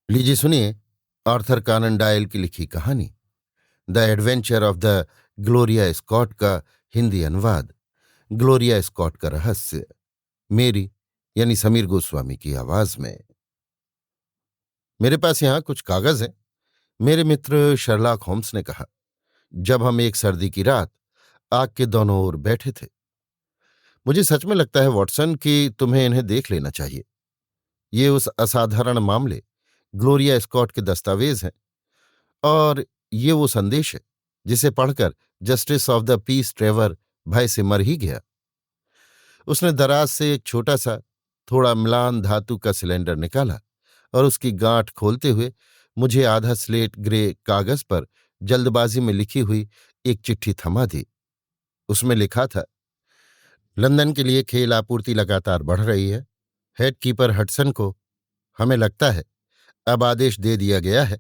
लीजिए सुनिए। आर्थर कानन डायल की लिखी कहानी the adventure of the Gloria Scott का हिंदी अनुवाद। ग्लोरिया स्कॉट का रहस्य, मेरी यानी समीर गोस्वामी की आवाज में। मेरे पास यहाँ कुछ कागज हैं। मेरे मित्र शर्लॉक होम्स ने कहा, जब हम एक सर्दी की रात आग के दोनों ओर बैठे थे। मुझे सच में लगता है वॉटसन कि तुम्हें इन्हें देख लेना चाहिए। ये उस असाधारण मामले ग्लोरिया स्कॉट के दस्तावेज हैं, और ये वो संदेश है जिसे पढ़कर justice of the peace Trevor भय से मर ही गया। उसने दराज से एक छोटा सा, थोड़ा म्लान धातु का सिलेंडर निकाला और उसकी गांठ खोलते हुए मुझे आधा स्लेट ग्रे कागज पर जल्दबाजी में लिखी हुई एक चिट्ठी थमा दी। उसमें लिखा था, लंदन के लिए खेल आपूर्ति लगातार बढ़ रही है। हेड कीपर हडसन को, हमें लगता है, अब आदेश दे दिया गया है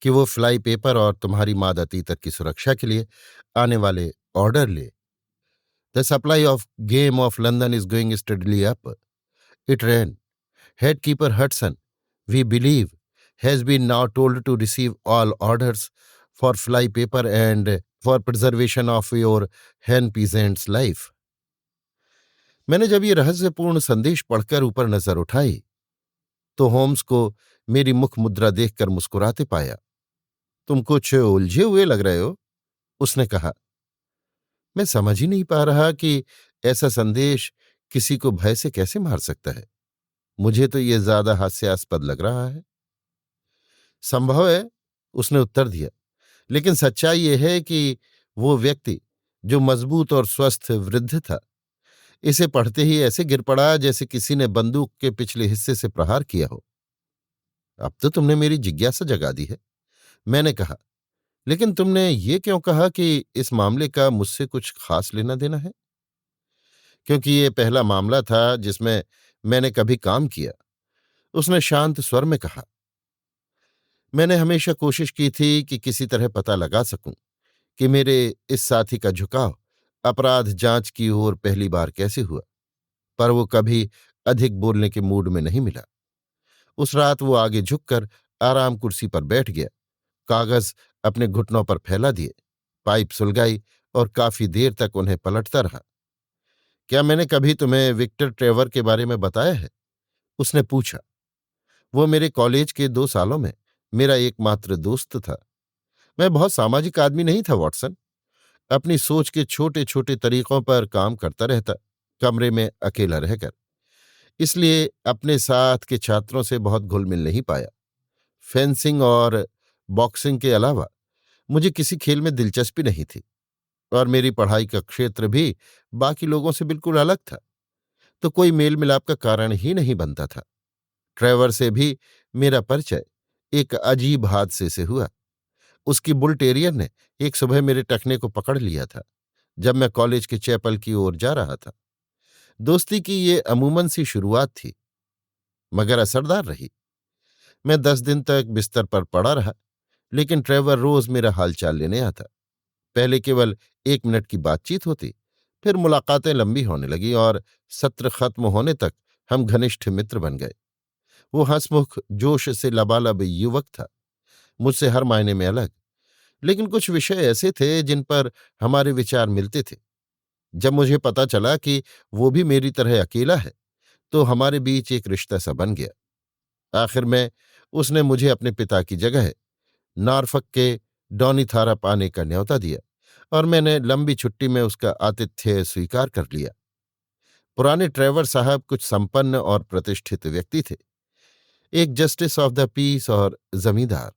कि वो फ्लाई पेपर और तुम्हारी मादा तीतर की सुरक्षा के लिए आने वाले ऑर्डर ले। The supply of game of London is going steadily up. It ran, head keeper Hudson, we believe, has been now told to receive all orders for fly paper and for preservation of your hen pheasants life. मैंने जब ये रहस्यपूर्ण संदेश पढ़कर ऊपर नजर उठाई तो Holmes को मेरी मुख मुद्रा देखकर मुस्कुराते पाया। तुम कुछ उलझे हुए लग रहे हो, उसने कहा। मैं समझ ही नहीं पा रहा कि ऐसा संदेश किसी को भय से कैसे मार सकता है। मुझे तो ये ज्यादा हास्यास्पद लग रहा है। संभव है, उसने उत्तर दिया, लेकिन सच्चाई यह है कि वो व्यक्ति जो मजबूत और स्वस्थ वृद्ध था, इसे पढ़ते ही ऐसे गिर पड़ा जैसे किसी ने बंदूक के पिछले हिस्से से प्रहार किया हो। अब तो तुमने मेरी जिज्ञासा जगा दी है, मैंने कहा। लेकिन तुमने ये क्यों कहा कि इस मामले का मुझसे कुछ खास लेना देना है? क्योंकि ये पहला मामला था जिसमें मैंने कभी काम किया, उसने शांत स्वर में कहा। मैंने हमेशा कोशिश की थी कि किसी तरह पता लगा सकूं कि मेरे इस साथी का झुकाव अपराध जांच की ओर पहली बार कैसे हुआ, पर वो कभी अधिक बोलने के मूड में नहीं मिला। उस रात वो आगे झुककर आराम कुर्सी पर बैठ गया, कागज अपने घुटनों पर फैला दिए, पाइप सुलगाई और काफी देर तक उन्हें पलटता रहा। क्या मैंने कभी तुम्हें विक्टर ट्रेवर के बारे में बताया है? उसने पूछा। वो मेरे कॉलेज के 2 सालों में मेरा एकमात्र दोस्त था। मैं बहुत सामाजिक आदमी नहीं था वॉटसन, अपनी सोच के छोटे छोटे तरीकों पर काम करता रहता, कमरे में अकेला रहकर। इसलिए अपने साथ के छात्रों से बहुत घुल मिल नहीं पाया। फेंसिंग और बॉक्सिंग के अलावा मुझे किसी खेल में दिलचस्पी नहीं थी, और मेरी पढ़ाई का क्षेत्र भी बाकी लोगों से बिल्कुल अलग था, तो कोई मेल मिलाप का कारण ही नहीं बनता था। ट्रेवर से भी मेरा परिचय एक अजीब हादसे से हुआ। उसकी बुल टेरियर ने एक सुबह मेरे टखने को पकड़ लिया था जब मैं कॉलेज के चैपल की ओर जा रहा था। दोस्ती की ये अमूमन सी शुरुआत थी, मगर असरदार रही। मैं 10 दिन तक बिस्तर पर पड़ा रहा, लेकिन ट्रेवर रोज मेरा हालचाल लेने आता। पहले केवल 1 मिनट की बातचीत होती, फिर मुलाकातें लंबी होने लगी और सत्र खत्म होने तक हम घनिष्ठ मित्र बन गए। वो हंसमुख, जोश से लबालब युवक था, मुझसे हर मायने में अलग, लेकिन कुछ विषय ऐसे थे जिन पर हमारे विचार मिलते थे। जब मुझे पता चला कि वो भी मेरी तरह अकेला है, तो हमारे बीच एक रिश्ता सा बन गया। आखिर में उसने मुझे अपने पिता की जगह नॉर्फक के डॉनिथारा पाने का न्योता दिया, और मैंने लंबी छुट्टी में उसका आतिथ्य स्वीकार कर लिया। पुराने ट्रेवर साहब कुछ संपन्न और प्रतिष्ठित व्यक्ति थे, एक जस्टिस ऑफ द पीस और जमींदार।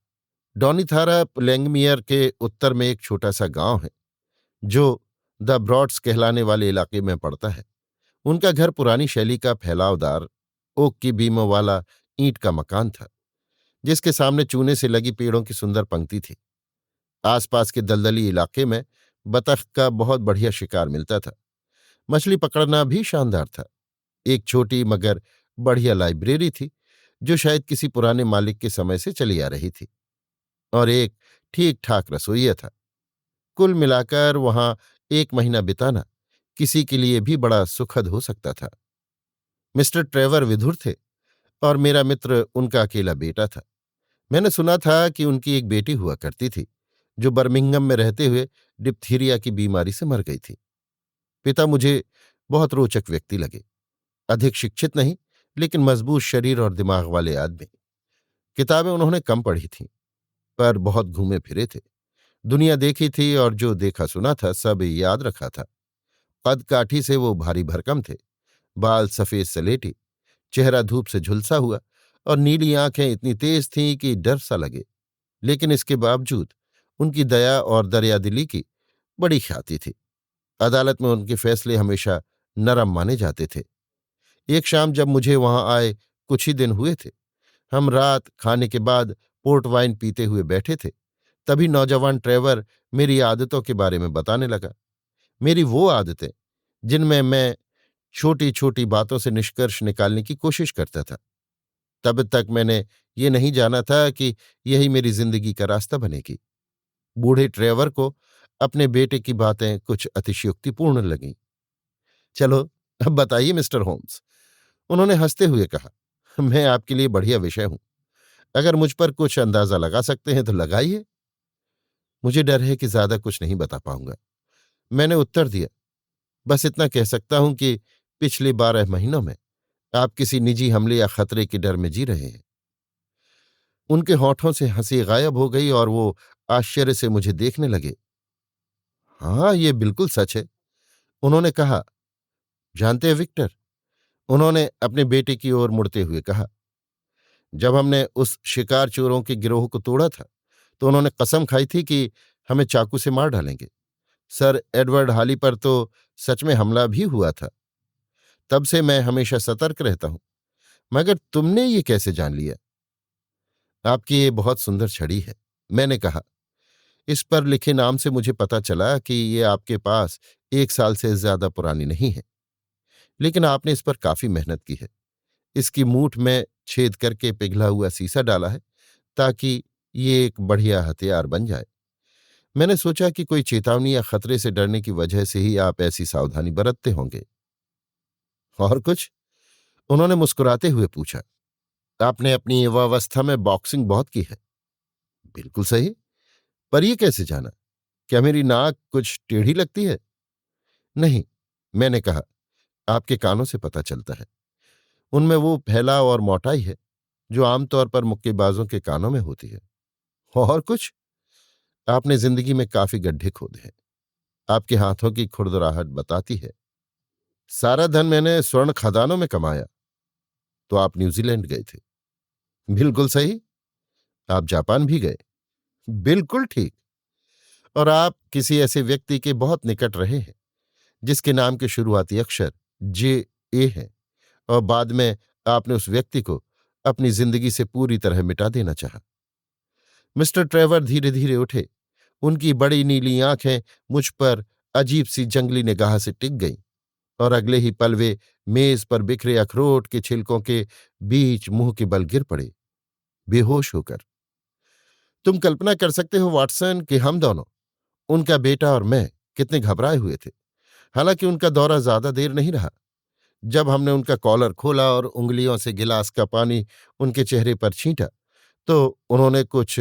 डॉनिथारा लैंगमियर के उत्तर में एक छोटा सा गांव है जो द ब्रॉड्स कहलाने वाले इलाके में पड़ता है। उनका घर पुरानी शैली का फैलावदार ओक की बीमों वाला ईंट का मकान था, जिसके सामने चूने से लगी पेड़ों की सुंदर पंक्ति थी। आसपास के दलदली इलाके में बतख का बहुत बढ़िया शिकार मिलता था। मछली पकड़ना भी शानदार था। एक छोटी मगर बढ़िया लाइब्रेरी थी जो शायद किसी पुराने मालिक के समय से चली आ रही थी, और एक ठीक ठाक रसोइया था। कुल मिलाकर वहां 1 महीना बिताना किसी के लिए भी बड़ा सुखद हो सकता था। मिस्टर ट्रेवर विधुर थे, और मेरा मित्र उनका अकेला बेटा था। मैंने सुना था कि उनकी एक बेटी हुआ करती थी जो बर्मिंघम में रहते हुए डिप्थीरिया की बीमारी से मर गई थी। पिता मुझे बहुत रोचक व्यक्ति लगे। अधिक शिक्षित नहीं, लेकिन मजबूत शरीर और दिमाग वाले आदमी। किताबें उन्होंने कम पढ़ी थीं, पर बहुत घूमे फिरे थे। दुनिया देखी थी और जो देखा सुना था सब याद रखा था। कद काठी से वो भारी भरकम थे। बाल सफेद सलेटी, चेहरा धूप से झुलसा हुआ और नीली आंखें इतनी तेज थीं कि डर सा लगे। लेकिन इसके बावजूद उनकी दया और दरियादिली की बड़ी ख्याति थी। अदालत में उनके फैसले हमेशा नरम माने जाते थे। एक शाम जब मुझे वहां आए कुछ ही दिन हुए थे, हम रात खाने के बाद पोर्ट वाइन पीते हुए बैठे थे। तभी नौजवान ट्रेवर मेरी आदतों के बारे में बताने लगा। मेरी वो आदतें जिनमें मैं छोटी छोटी बातों से निष्कर्ष निकालने की कोशिश करता था। तब तक मैंने ये नहीं जाना था कि यही मेरी जिंदगी का रास्ता बनेगी। बूढ़े ट्रेवर को अपने बेटे की बातें कुछ अतिशयोक्तिपूर्ण लगीं। चलो, अब बताइए मिस्टर होम्स, उन्होंने हंसते हुए कहा। मैं आपके लिए बढ़िया विषय हूं। अगर मुझ पर कुछ अंदाजा लगा सकते हैं तो लगाइए। मुझे डर है कि ज्यादा कुछ नहीं बता पाऊंगा, मैंने उत्तर दिया। बस इतना कह सकता हूं कि पिछले 12 महीनों में आप किसी निजी हमले या खतरे के डर में जी रहे हैं। उनके होठों से हंसी गायब हो गई और वो आश्चर्य से मुझे देखने लगे। हाँ, ये बिल्कुल सच है, उन्होंने कहा। जानते हैं विक्टर, उन्होंने अपने बेटे की ओर मुड़ते हुए कहा, जब हमने उस शिकार चोरों के गिरोह को तोड़ा था तो उन्होंने कसम खाई थी कि हमें चाकू से मार डालेंगे। सर एडवर्ड हाली पर तो सच में हमला भी हुआ था। तब से मैं हमेशा सतर्क रहता हूं। मगर तुमने ये कैसे जान लिया? आपकी ये बहुत सुंदर छड़ी है, मैंने कहा। इस पर लिखे नाम से मुझे पता चला कि ये आपके पास 1 साल से ज्यादा पुरानी नहीं है, लेकिन आपने इस पर काफी मेहनत की है। इसकी मूठ में छेद करके पिघला हुआ शीशा डाला है ताकि ये एक बढ़िया हथियार बन जाए। मैंने सोचा कि कोई चेतावनी या खतरे से डरने की वजह से ही आप ऐसी सावधानी बरतते होंगे। और कुछ? उन्होंने मुस्कुराते हुए पूछा। आपने अपनी युवावस्था में बॉक्सिंग बहुत की है। बिल्कुल सही। पर यह कैसे जाना? क्या मेरी नाक कुछ टेढ़ी लगती है? नहीं, मैंने कहा। आपके कानों से पता चलता है। उनमें वो फैलाव और मोटाई है जो आमतौर पर मुक्केबाजों के कानों में होती है। और कुछ? आपने जिंदगी में काफी गड्ढे खोदे हैं, आपके हाथों की खुरदराहट बताती है। सारा धन मैंने स्वर्ण खदानों में कमाया। तो आप न्यूजीलैंड गए थे? बिल्कुल सही। आप जापान भी गए? बिल्कुल ठीक। और आप किसी ऐसे व्यक्ति के बहुत निकट रहे हैं जिसके नाम के शुरुआती अक्षर जे ए हैं, और बाद में आपने उस व्यक्ति को अपनी जिंदगी से पूरी तरह मिटा देना चाहा। मिस्टर ट्रेवर धीरे धीरे उठे। उनकी बड़ी नीली आंखें मुझ पर अजीब सी जंगली निगाह से टिक गईं और अगले ही पल वे मेज पर बिखरे अखरोट के छिलकों के बीच मुंह के बल गिर पड़े, बेहोश होकर। तुम कल्पना कर सकते हो वाटसन कि हम दोनों, उनका बेटा और मैं, कितने घबराए हुए थे। हालांकि उनका दौरा ज्यादा देर नहीं रहा। जब हमने उनका कॉलर खोला और उंगलियों से गिलास का पानी उनके चेहरे पर छींटा तो उन्होंने कुछ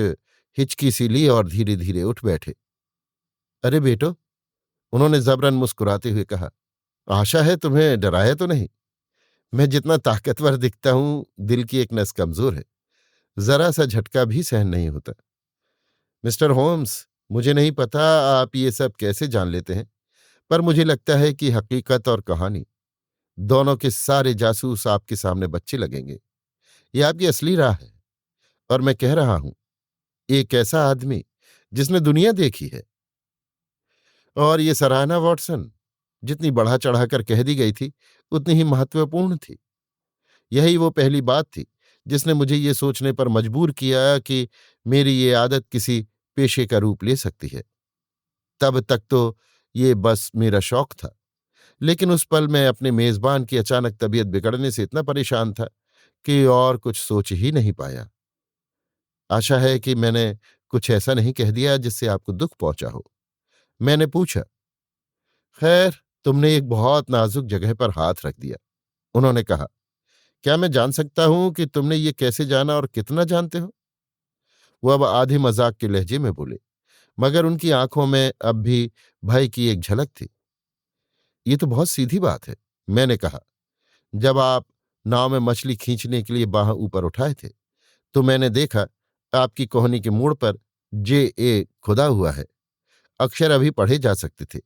हिचकी सी ली और धीरे धीरे उठ बैठे। अरे बेटो, उन्होंने जबरन मुस्कुराते हुए कहा, आशा है तुम्हें डराया तो नहीं? मैं जितना ताकतवर दिखता हूं, दिल की एक नस कमजोर है, जरा सा झटका भी सहन नहीं होता। मिस्टर होम्स, मुझे नहीं पता आप ये सब कैसे जान लेते हैं, पर मुझे लगता है कि हकीकत और कहानी दोनों के सारे जासूस आपके सामने बच्चे लगेंगे। ये आपकी असली राह है। और मैं कह रहा हूं, एक ऐसा आदमी जिसने दुनिया देखी है। और ये सराहना वाटसन जितनी बढ़ा चढ़ाकर कह दी गई थी उतनी ही महत्वपूर्ण थी। यही वो पहली बात थी जिसने मुझे ये सोचने पर मजबूर किया कि मेरी ये आदत किसी पेशे का रूप ले सकती है। तब तक तो ये बस मेरा शौक था, लेकिन उस पल मैं अपने मेजबान की अचानक तबीयत बिगड़ने से इतना परेशान था कि और कुछ सोच ही नहीं पाया। आशा है कि मैंने कुछ ऐसा नहीं कह दिया जिससे आपको दुख पहुंचा हो, मैंने पूछा। खैर, तुमने एक बहुत नाजुक जगह पर हाथ रख दिया, उन्होंने कहा। क्या मैं जान सकता हूं कि तुमने ये कैसे जाना और कितना जानते हो? वो अब आधे मजाक के लहजे में बोले, मगर उनकी आंखों में अब भी भय की एक झलक थी। ये तो बहुत सीधी बात है, मैंने कहा। जब आप नाव में मछली खींचने के लिए बाह ऊपर उठाए थे तो मैंने देखा आपकी कोहनी के मोड़ पर JA खुदा हुआ है। अक्षर अभी पढ़े जा सकते थे,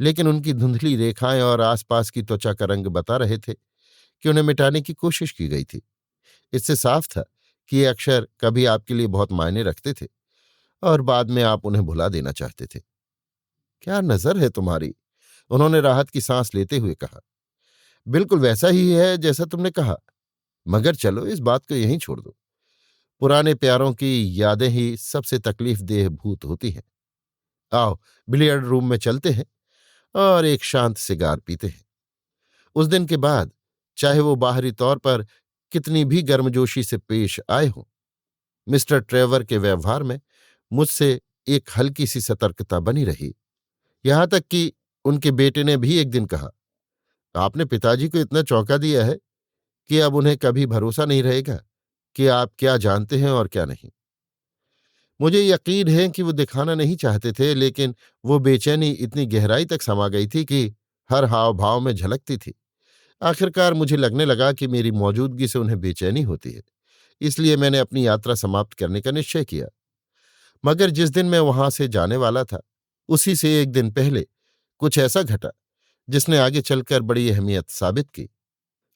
लेकिन उनकी धुंधली रेखाएं और आसपास की त्वचा का रंग बता रहे थे कि उन्हें मिटाने की कोशिश की गई थी। इससे साफ था कि ये अक्षर कभी आपके लिए बहुत मायने रखते थे और बाद में आप उन्हें भुला देना चाहते थे। क्या नजर है तुम्हारी, उन्होंने राहत की सांस लेते हुए कहा। बिल्कुल वैसा ही है जैसा तुमने कहा, मगर चलो इस बात को यहीं छोड़ दो। पुराने प्यारों की यादें ही सबसे तकलीफ देह भूत होती हैं। आओ बिलियर्ड रूम में चलते हैं और एक शांत सिगार पीते हैं। उस दिन के बाद, चाहे वो बाहरी तौर पर कितनी भी गर्मजोशी से पेश आए हों, मिस्टर ट्रेवर के व्यवहार में मुझसे एक हल्की सी सतर्कता बनी रही। यहां तक कि उनके बेटे ने भी एक दिन कहा, आपने पिताजी को इतना चौंका दिया है कि अब उन्हें कभी भरोसा नहीं रहेगा कि आप क्या जानते हैं और क्या नहीं। मुझे यकीन है कि वो दिखाना नहीं चाहते थे, लेकिन वो बेचैनी इतनी गहराई तक समा गई थी कि हर हाव भाव में झलकती थी। आखिरकार मुझे लगने लगा कि मेरी मौजूदगी से उन्हें बेचैनी होती है, इसलिए मैंने अपनी यात्रा समाप्त करने का निश्चय किया। मगर जिस दिन मैं वहां से जाने वाला था, उसी से एक दिन पहले कुछ ऐसा घटा जिसने आगे चलकर बड़ी अहमियत साबित की।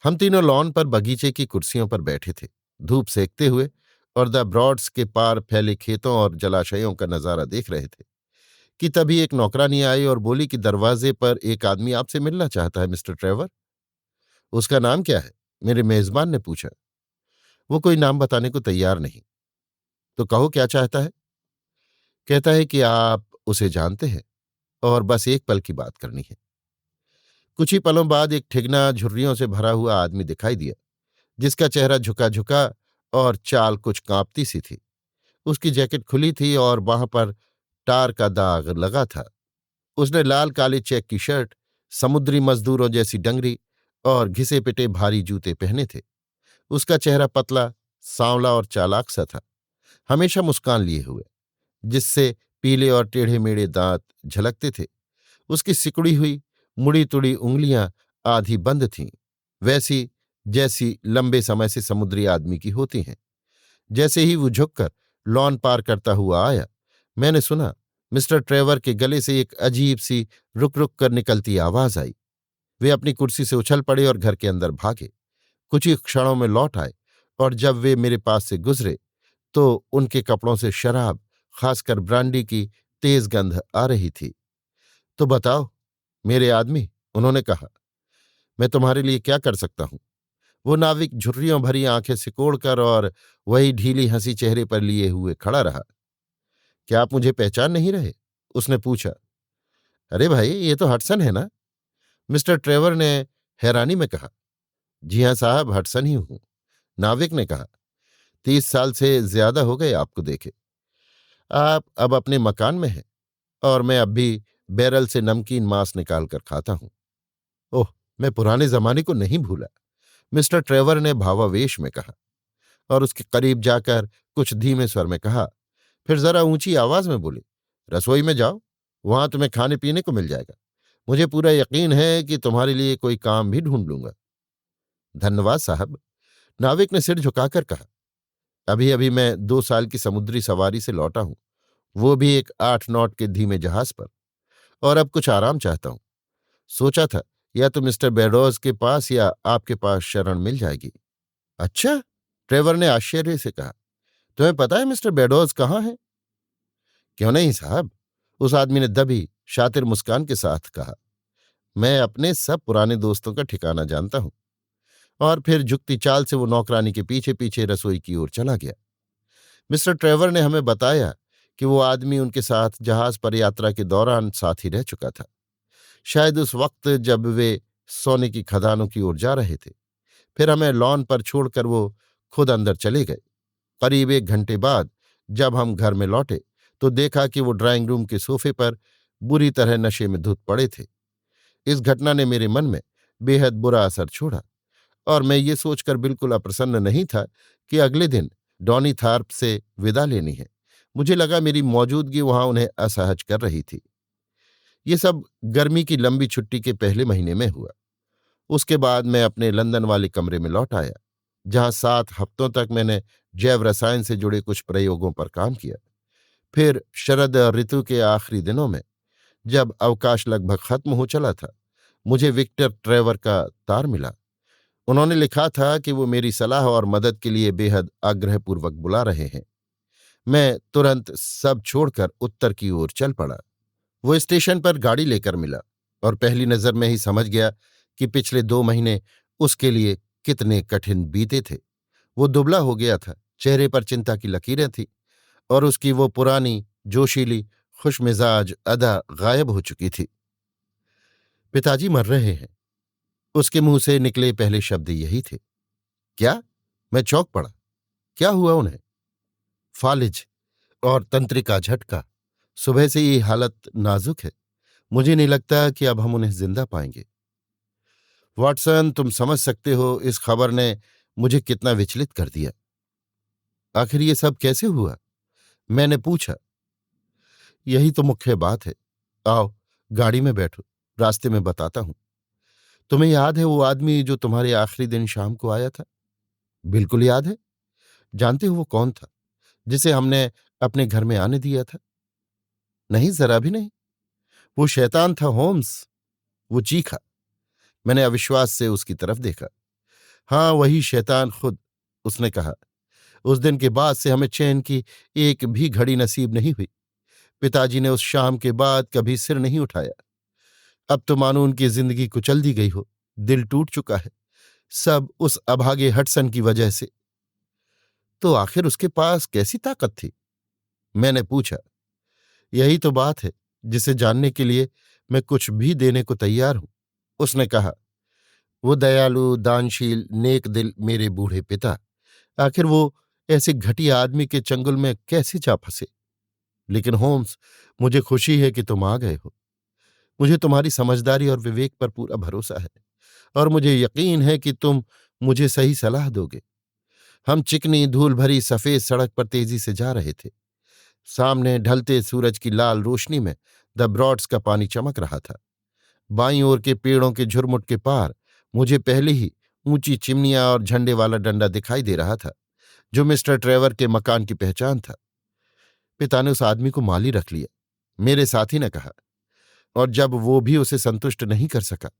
हम तीनों लॉन पर बगीचे की कुर्सियों पर बैठे थे, धूप सेकते हुए, और द ब्रॉड्स के पार फैले खेतों और जलाशयों का नजारा देख रहे थे कि तभी एक नौकरानी आई और बोली कि दरवाजे पर एक आदमी आपसे मिलना चाहता है, मिस्टर ट्रेवर। उसका नाम क्या है, मेरे मेजबान ने पूछा। वो कोई नाम बताने को तैयार नहीं। तो कहो क्या चाहता है। कहता है कि आप उसे जानते हैं और बस एक पल की बात करनी है। कुछ ही पलों बाद एक ठिगना झुर्रियों से भरा हुआ आदमी दिखाई दिया, जिसका चेहरा झुका झुका और चाल कुछ कांपती सी थी। उसकी जैकेट खुली थी और वहां पर टार का दाग लगा था। उसने लाल काले चेक की शर्ट, समुद्री मजदूरों जैसी डंगरी और घिसे पिटे भारी जूते पहने थे। उसका चेहरा पतला, सांवला और चालाक सा था, हमेशा मुस्कान लिए हुए, जिससे पीले और टेढ़े मेढ़े दांत झलकते थे। उसकी सिकुड़ी हुई मुड़ी तुड़ी उंगलियां आधी बंद थीं, वैसी जैसी लंबे समय से समुद्री आदमी की होती हैं। जैसे ही वो झुककर लॉन पार करता हुआ आया, मैंने सुना मिस्टर ट्रेवर के गले से एक अजीब सी रुक रुक कर निकलती आवाज आई। वे अपनी कुर्सी से उछल पड़े और घर के अंदर भागे। कुछ ही क्षणों में लौट आए और जब वे मेरे पास से गुजरे तो उनके कपड़ों से शराब, खासकर ब्रांडी की तेज गंध आ रही थी। तो बताओ मेरे आदमी, उन्होंने कहा, मैं तुम्हारे लिए क्या कर सकता हूं। वो नाविक झुर्रियों भरी आंखें सिकोड़कर और वही ढीली हंसी चेहरे पर लिए हुए खड़ा रहा। क्या आप मुझे पहचान नहीं रहे, उसने पूछा। अरे भाई, ये तो हडसन है ना, मिस्टर ट्रेवर ने हैरानी में कहा। जी हां साहब, हडसन ही हूं, नाविक ने कहा। 30 साल से ज्यादा हो गए आपको देखे। आप अब अपने मकान में हैं और मैं अब भी बैरल से नमकीन मांस निकाल कर खाता हूं। ओह, मैं पुराने जमाने को नहीं भूला, मिस्टर ट्रेवर ने भावावेश में कहा और उसके करीब जाकर कुछ धीमे स्वर में कहा। फिर जरा ऊंची आवाज में बोली, रसोई में जाओ, वहां तुम्हें खाने पीने को मिल जाएगा। मुझे पूरा यकीन है कि तुम्हारे लिए कोई काम भी ढूंढ लूंगा। धन्यवाद साहब, नाविक ने सिर झुकाकर कहा। अभी अभी मैं 2 साल की समुद्री सवारी से लौटा हूं, वो भी एक 8 नॉट के धीमे जहाज पर, और अब कुछ आराम चाहता हूं। सोचा था या तो मिस्टर बेडोज के पास या आपके पास शरण मिल जाएगी। अच्छा, ट्रेवर ने आश्चर्य से कहा, तुम्हें पता है मिस्टर बेडोज कहाँ है? क्यों नहीं साहब, उस आदमी ने दबी शातिर मुस्कान के साथ कहा। मैं अपने सब पुराने दोस्तों का ठिकाना जानता हूं। और फिर झुकती चाल से वो नौकरानी के पीछे पीछे रसोई की ओर चला गया। मिस्टर ट्रेवर ने हमें बताया कि वो आदमी उनके साथ जहाज पर यात्रा के दौरान साथी रह चुका था, शायद उस वक्त जब वे सोने की खदानों की ओर जा रहे थे। फिर हमें लॉन पर छोड़कर वो खुद अंदर चले गए। करीब 1 घंटे बाद जब हम घर में लौटे तो देखा कि वो ड्राइंग रूम के सोफे पर बुरी तरह नशे में धुत पड़े थे। इस घटना ने मेरे मन में बेहद बुरा असर छोड़ा और मैं ये सोचकर बिल्कुल अप्रसन्न नहीं था कि अगले दिन डॉनी थार्प से विदा लेनी है। मुझे लगा मेरी मौजूदगी वहां उन्हें असहज कर रही थी। ये सब गर्मी की लंबी छुट्टी के पहले महीने में हुआ। उसके बाद मैं अपने लंदन वाले कमरे में लौट आया, जहां 7 हफ्तों तक मैंने जैव रसायन से जुड़े कुछ प्रयोगों पर काम किया। फिर शरद ऋतु के आखिरी दिनों में, जब अवकाश लगभग खत्म हो चला था, मुझे विक्टर ट्रेवर का तार मिला। उन्होंने लिखा था कि वो मेरी सलाह और मदद के लिए बेहद आग्रहपूर्वक बुला रहे हैं। मैं तुरंत सब छोड़कर उत्तर की ओर चल पड़ा। वो स्टेशन पर गाड़ी लेकर मिला और पहली नजर में ही समझ गया कि पिछले 2 महीने उसके लिए कितने कठिन बीते थे। वो दुबला हो गया था, चेहरे पर चिंता की लकीरें थीं और उसकी वो पुरानी जोशीली खुशमिजाज अदा गायब हो चुकी थी। पिताजी मर रहे हैं, उसके मुंह से निकले पहले शब्द यही थे। क्या? मैं चौंक पड़ा। क्या हुआ उन्हें? फालिज और तंत्रिका झटका। सुबह से ये हालत नाजुक है। मुझे नहीं लगता कि अब हम उन्हें जिंदा पाएंगे। वाटसन, तुम समझ सकते हो इस खबर ने मुझे कितना विचलित कर दिया। आखिर ये सब कैसे हुआ? मैंने पूछा। यही तो मुख्य बात है। आओ, गाड़ी में बैठो, रास्ते में बताता हूं। तुम्हें याद है वो आदमी जो तुम्हारे आखिरी दिन शाम को आया था? बिल्कुल याद है। जानते हो वो कौन था, जिसे हमने अपने घर में आने दिया था? नहीं, जरा भी नहीं। वो शैतान था, होम्स। वो चीखा। मैंने अविश्वास से उसकी तरफ देखा। हाँ, वही शैतान खुद। उसने कहा, उस दिन के बाद से हमें चैन की एक भी घड़ी नसीब नहीं हुई। पिताजी ने उस शाम के बाद कभी सिर नहीं उठाया। अब तो मानो उनकी जिंदगी कुचल दी गई हो। दिल टूट चुका है, सब उस अभागे हटसन की वजह से। तो आखिर उसके पास कैसी ताकत थी? मैंने पूछा। यही तो बात है जिसे जानने के लिए मैं कुछ भी देने को तैयार हूं। उसने कहा, वो दयालु, दानशील, नेक दिल मेरे बूढ़े पिता, आखिर वो ऐसे घटिया आदमी के चंगुल में कैसे जा फंसे? लेकिन होम्स, मुझे खुशी है कि तुम आ गए हो। मुझे तुम्हारी समझदारी और विवेक पर पूरा भरोसा है और मुझे यकीन है कि तुम मुझे सही सलाह दोगे। हम चिकनी धूल भरी सफेद सड़क पर तेजी से जा रहे थे। सामने ढलते सूरज की लाल रोशनी में द ब्रॉड्स का पानी चमक रहा था। बाईं ओर के पेड़ों के झुरमुट के पार मुझे पहले ही ऊंची चिमनियां और झंडे वाला डंडा दिखाई दे रहा था, जो मिस्टर ट्रेवर के मकान की पहचान था। पिता ने उस आदमी को माली रख लिया, मेरे साथी ने कहा, और जब वो भी उसे संतुष्ट नहीं कर सका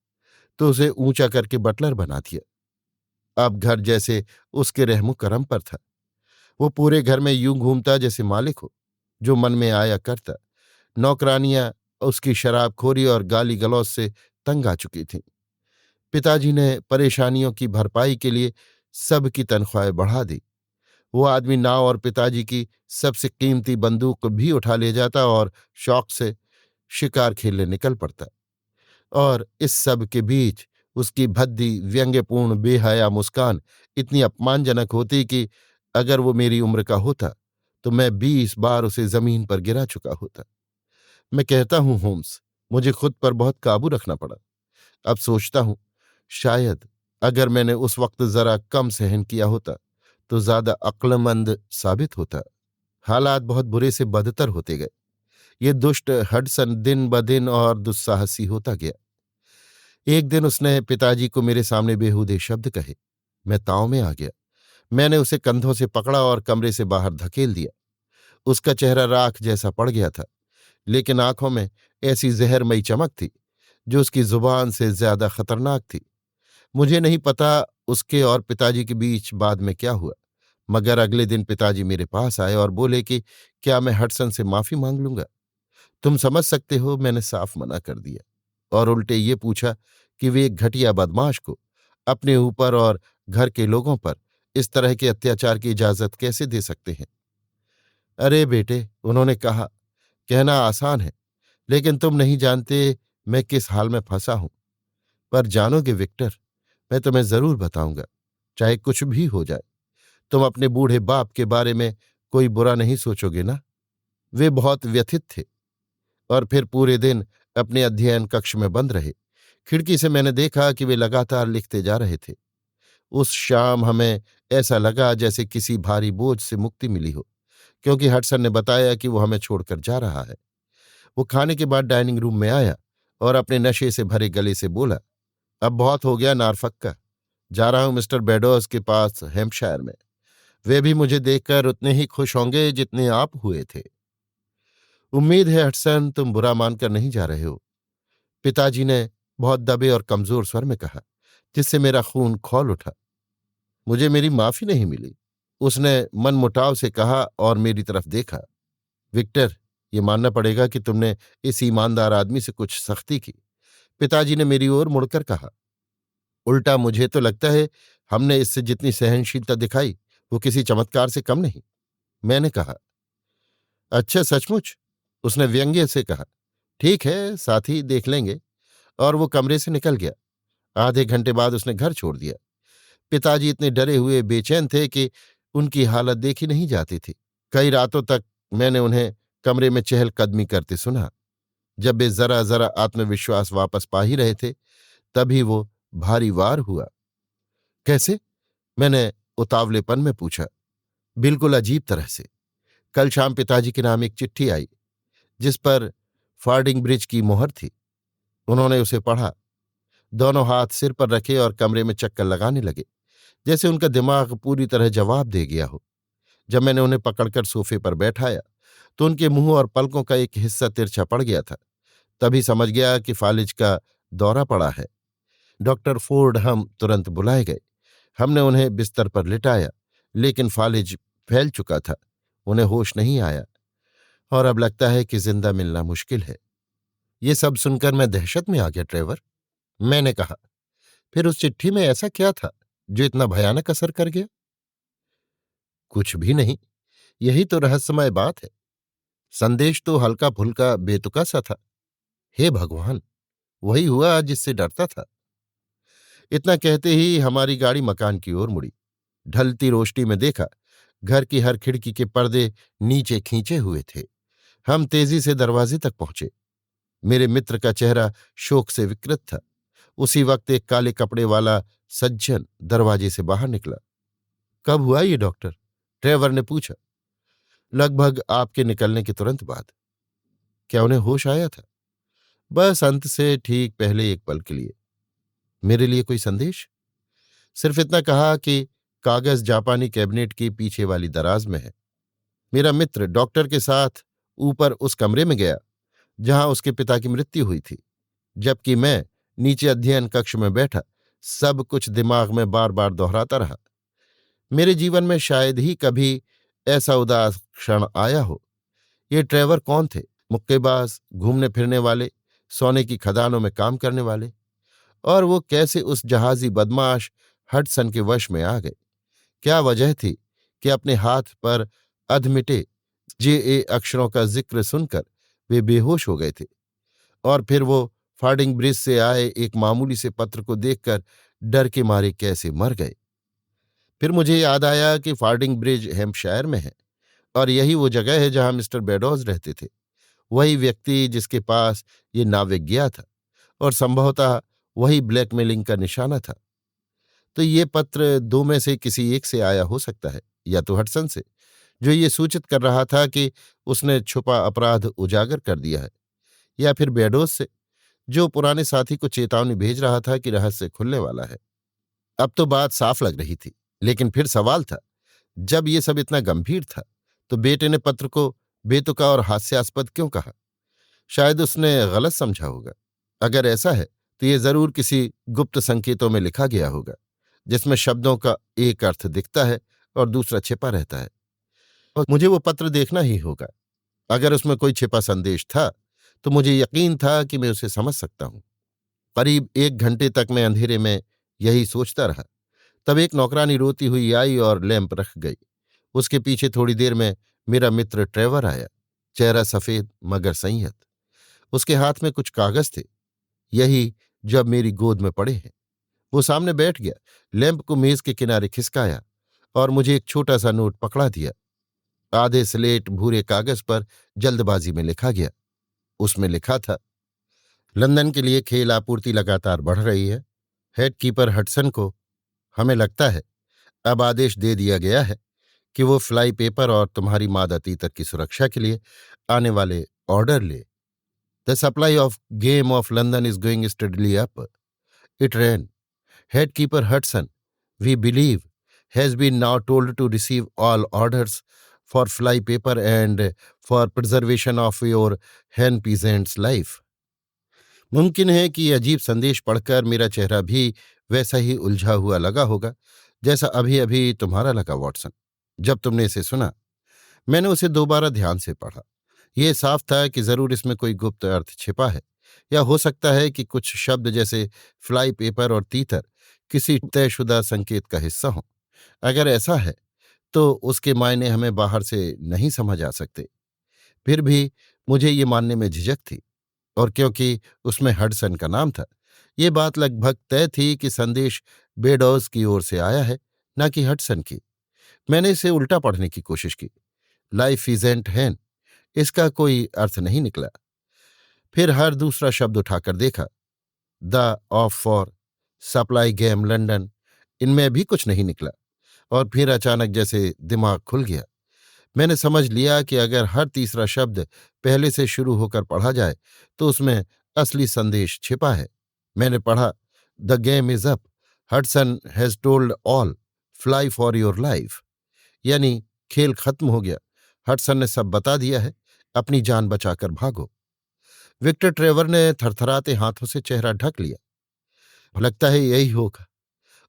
तो उसे ऊंचा करके बटलर बना दिया। अब घर जैसे उसके रहमो करम पर था। वो पूरे घर में यूं घूमता जैसे मालिक हो, जो मन में आया करता। नौकरानियां उसकी शराबखोरी और गाली गलौज से तंग आ चुकी थीं। पिताजी ने परेशानियों की भरपाई के लिए सबकी तनख्वाहें बढ़ा दी। वो आदमी नाव और पिताजी की सबसे कीमती बंदूक भी उठा ले जाता और शौक से शिकार खेलने निकल पड़ता। और इस सब के बीच उसकी भद्दी, व्यंग्यपूर्ण, बेहया मुस्कान इतनी अपमानजनक होती कि अगर वो मेरी उम्र का होता तो मैं 20 बार उसे जमीन पर गिरा चुका होता। मैं कहता हूं होम्स, मुझे खुद पर बहुत काबू रखना पड़ा। अब सोचता हूं, शायद अगर मैंने उस वक्त जरा कम सहन किया होता तो ज्यादा अक्लमंद साबित होता। हालात बहुत बुरे से बदतर होते गए। ये दुष्ट हडसन दिन ब दिन और दुस्साहसी होता गया। एक दिन उसने पिताजी को मेरे सामने बेहूदे शब्द कहे। मैं ताव में आ गया। मैंने उसे कंधों से पकड़ा और कमरे से बाहर धकेल दिया। उसका चेहरा राख जैसा पड़ गया था, लेकिन आंखों में ऐसी जहरमयी चमक थी जो उसकी जुबान से ज्यादा खतरनाक थी। मुझे नहीं पता उसके और पिताजी के बीच बाद में क्या हुआ, मगर अगले दिन पिताजी मेरे पास आए और बोले कि क्या मैं हडसन से माफी मांग लूंगा। तुम समझ सकते हो, मैंने साफ मना कर दिया और उल्टे ये पूछा कि वे एक घटिया बदमाश को अपने ऊपर और घर के लोगों पर इस तरह के अत्याचार की इजाजत कैसे दे सकते हैं। अरे बेटे, उन्होंने कहा, कहना आसान है, लेकिन तुम नहीं जानते मैं किस हाल में फंसा हूं। पर जानोगे विक्टर, मैं तुम्हें जरूर बताऊंगा, चाहे कुछ भी हो जाए। तुम अपने बूढ़े बाप के बारे में कोई बुरा नहीं सोचोगे ना? वे बहुत व्यथित थे और फिर पूरे दिन अपने अध्ययन कक्ष में बंद रहे। खिड़की से मैंने देखा कि वे लगातार लिखते जा रहे थे। उस शाम हमें ऐसा लगा जैसे किसी भारी बोझ से मुक्ति मिली हो, क्योंकि हडसन ने बताया कि वो हमें छोड़कर जा रहा है। वो खाने के बाद डाइनिंग रूम में आया और अपने नशे से भरे गले से बोला, अब बहुत हो गया नारफक का। जा रहा हूं मिस्टर बेडोस के पास हैम्पशायर में। वे भी मुझे देखकर उतने ही खुश होंगे जितने आप हुए थे। उम्मीद है हडसन तुम बुरा मानकर नहीं जा रहे हो, पिताजी ने बहुत दबे और कमजोर स्वर में कहा, जिससे मेरा खून खौल उठा। मुझे मेरी माफी नहीं मिली, उसने मनमुटाव से कहा और मेरी तरफ देखा। विक्टर, ये मानना पड़ेगा कि तुमने इस ईमानदार आदमी से कुछ सख्ती की। पिताजी ने मेरी ओर मुड़कर कहा। उल्टा मुझे तो लगता है हमने इससे जितनी सहनशीलता दिखाई वो किसी चमत्कार से कम नहीं। मैंने कहा, अच्छा सचमुच? उसने व्यंग्य से कहा। ठीक है, साथ ही देख लेंगे। और वो कमरे से निकल गया। आधे घंटे बाद उसने घर छोड़ दिया। पिताजी इतने डरे हुए बेचैन थे कि उनकी हालत देखी नहीं जाती थी। कई रातों तक मैंने उन्हें कमरे में चहलकदमी करते सुना। जब वे जरा जरा आत्मविश्वास वापस पा ही रहे थे, तभी वो भारी वार हुआ। कैसे? मैंने उतावलेपन में पूछा। बिल्कुल अजीब तरह से। कल शाम पिताजी के नाम एक चिट्ठी आई, जिस पर फार्डिंग ब्रिज की मोहर थी। उन्होंने उसे पढ़ा, दोनों हाथ सिर पर रखे और कमरे में चक्कर लगाने लगे, जैसे उनका दिमाग पूरी तरह जवाब दे गया हो। जब मैंने उन्हें पकड़कर सोफे पर बैठाया तो उनके मुंह और पलकों का एक हिस्सा तिरछा पड़ गया था। तभी समझ गया कि फालिज का दौरा पड़ा है। डॉक्टर फोर्ड हम तुरंत बुलाए गए। हमने उन्हें बिस्तर पर लिटाया, लेकिन फालिज फैल चुका था। उन्हें होश नहीं आया और अब लगता है कि जिंदा मिलना मुश्किल है। ये सब सुनकर मैं दहशत में आ गया। ट्रेवर, मैंने कहा, फिर उस चिट्ठी में ऐसा क्या था जो इतना भयानक असर कर गया? कुछ भी नहीं, यही तो रहस्यमय बात है। संदेश तो हल्का फुल्का बेतुका सा था। हे भगवान, वही हुआ जिससे डरता था। इतना कहते ही हमारी गाड़ी मकान की ओर मुड़ी। ढलती रोशनी में देखा, घर की हर खिड़की के पर्दे नीचे खींचे हुए थे। हम तेजी से दरवाजे तक पहुंचे। मेरे मित्र का चेहरा शोक से विकृत था। उसी वक्त एक काले कपड़े वाला सज्जन दरवाजे से बाहर निकला। कब हुआ ये डॉक्टर? ट्रेवर ने पूछा। लगभग आपके निकलने के तुरंत बाद। क्या उन्हें होश आया था? बस अंत से ठीक पहले एक पल के लिए। मेरे लिए कोई संदेश? सिर्फ इतना कहा कि कागज जापानी कैबिनेट की पीछे वाली दराज में है। मेरा मित्र डॉक्टर के साथ ऊपर उस कमरे में गया जहां उसके पिता की मृत्यु हुई थी, जबकि मैं नीचे अध्ययन कक्ष में बैठा सब कुछ दिमाग में बार बार दोहराता रहा। मेरे जीवन में शायद ही कभी ऐसा उदास क्षण आया हो। ये ट्रेवर कौन थे? मुक्केबाज, घूमने फिरने वाले, सोने की खदानों में काम करने वाले? और वो कैसे उस जहाजी बदमाश हडसन के वश में आ गए? क्या वजह थी कि अपने हाथ पर अधमिटे जे अक्षरों का जिक्र सुनकर वे बेहोश हो गए थे, और फिर वो फार्डिंग ब्रिज से आए एक मामूली से पत्र को देखकर डर के मारे कैसे मर गए? फिर मुझे याद आया कि फार्डिंग ब्रिज हैम्पशायर में है और यही वो जगह है जहां मिस्टर बेडोज रहते थे। वही व्यक्ति जिसके पास ये नाविक गया था, और संभवतः वही ब्लैकमेलिंग का निशाना था। तो ये पत्र दो में से किसी एक से आया हो सकता है, या तो हडसन से, जो ये सूचित कर रहा था कि उसने छुपा अपराध उजागर कर दिया है, या फिर बेडोस से, जो पुराने साथी को चेतावनी भेज रहा था कि रहस्य खुलने वाला है। अब तो बात साफ लग रही थी, लेकिन फिर सवाल था, जब ये सब इतना गंभीर था तो बेटे ने पत्र को बेतुका और हास्यास्पद क्यों कहा? शायद उसने गलत समझा होगा। अगर ऐसा है तो ये जरूर किसी गुप्त संकेतों में लिखा गया होगा, जिसमें शब्दों का एक अर्थ दिखता है और दूसरा छिपा रहता है। और मुझे वो पत्र देखना ही होगा। अगर उसमें कोई छिपा संदेश था तो मुझे यकीन था कि मैं उसे समझ सकता हूं। करीब एक घंटे तक मैं अंधेरे में यही सोचता रहा। तब एक नौकरानी रोती हुई आई और लैंप रख गई। उसके पीछे थोड़ी देर में मेरा मित्र ट्रेवर आया। चेहरा सफेद मगर संयत। उसके हाथ में कुछ कागज थे, यही जो अब मेरी गोद में पड़े हैं। वो सामने बैठ गया, लैंप को मेज के किनारे खिसकाया और मुझे एक छोटा सा नोट पकड़ा दिया। आधे स्लेट भूरे कागज पर जल्दबाजी में लिखा गया। उसमें लिखा था, लंदन के लिए खेल आपूर्ति लगातार बढ़ रही है। हेड कीपर हडसन को हमें लगता है अब आदेश दे दिया गया है कि वो फ्लाई पेपर और तुम्हारी मादा तीतर की सुरक्षा के लिए आने वाले ऑर्डर ले। The supply of game of London is going steadily up. It ran, head keeper Hudson, we believe, has been now told to receive all orders for fly paper and for preservation of your hen pheasants life. मुमकिन है कि ये अजीब संदेश पढ़कर मेरा चेहरा भी वैसा ही उलझा हुआ लगा होगा जैसा अभी अभी तुम्हारा लगा, वॉटसन। जब तुमने इसे सुना, मैंने उसे दोबारा ध्यान से पढ़ा। यह साफ था कि जरूर इसमें कोई गुप्त अर्थ छिपा है, या हो सकता है कि कुछ शब्द जैसे फ्लाई पेपर और तीतर किसी तयशुदा संकेत का हिस्सा हों। अगर ऐसा है तो उसके मायने हमें बाहर से नहीं समझ आ सकते। फिर भी मुझे ये मानने में झिझक थी, और क्योंकि उसमें हडसन का नाम था, ये बात लगभग तय थी कि संदेश बेडौस की ओर से आया है, न कि हडसन की। मैंने इसे उल्टा पढ़ने की कोशिश की। लाइफ इजेंट हैन, इसका कोई अर्थ नहीं निकला। फिर हर दूसरा शब्द उठाकर देखा। The of for, supply game London, इनमें भी कुछ नहीं निकला। और फिर अचानक जैसे दिमाग खुल गया। मैंने समझ लिया कि अगर हर तीसरा शब्द पहले से शुरू होकर पढ़ा जाए तो उसमें असली संदेश छिपा है। मैंने पढ़ा, the game is up, Hudson has told all, fly for your life. यानी खेल खत्म हो गया, हडसन ने सब बता दिया है, अपनी जान बचाकर भागो। विक्टर ट्रेवर ने थरथराते हाथों से चेहरा ढक लिया। लगता है यही होगा,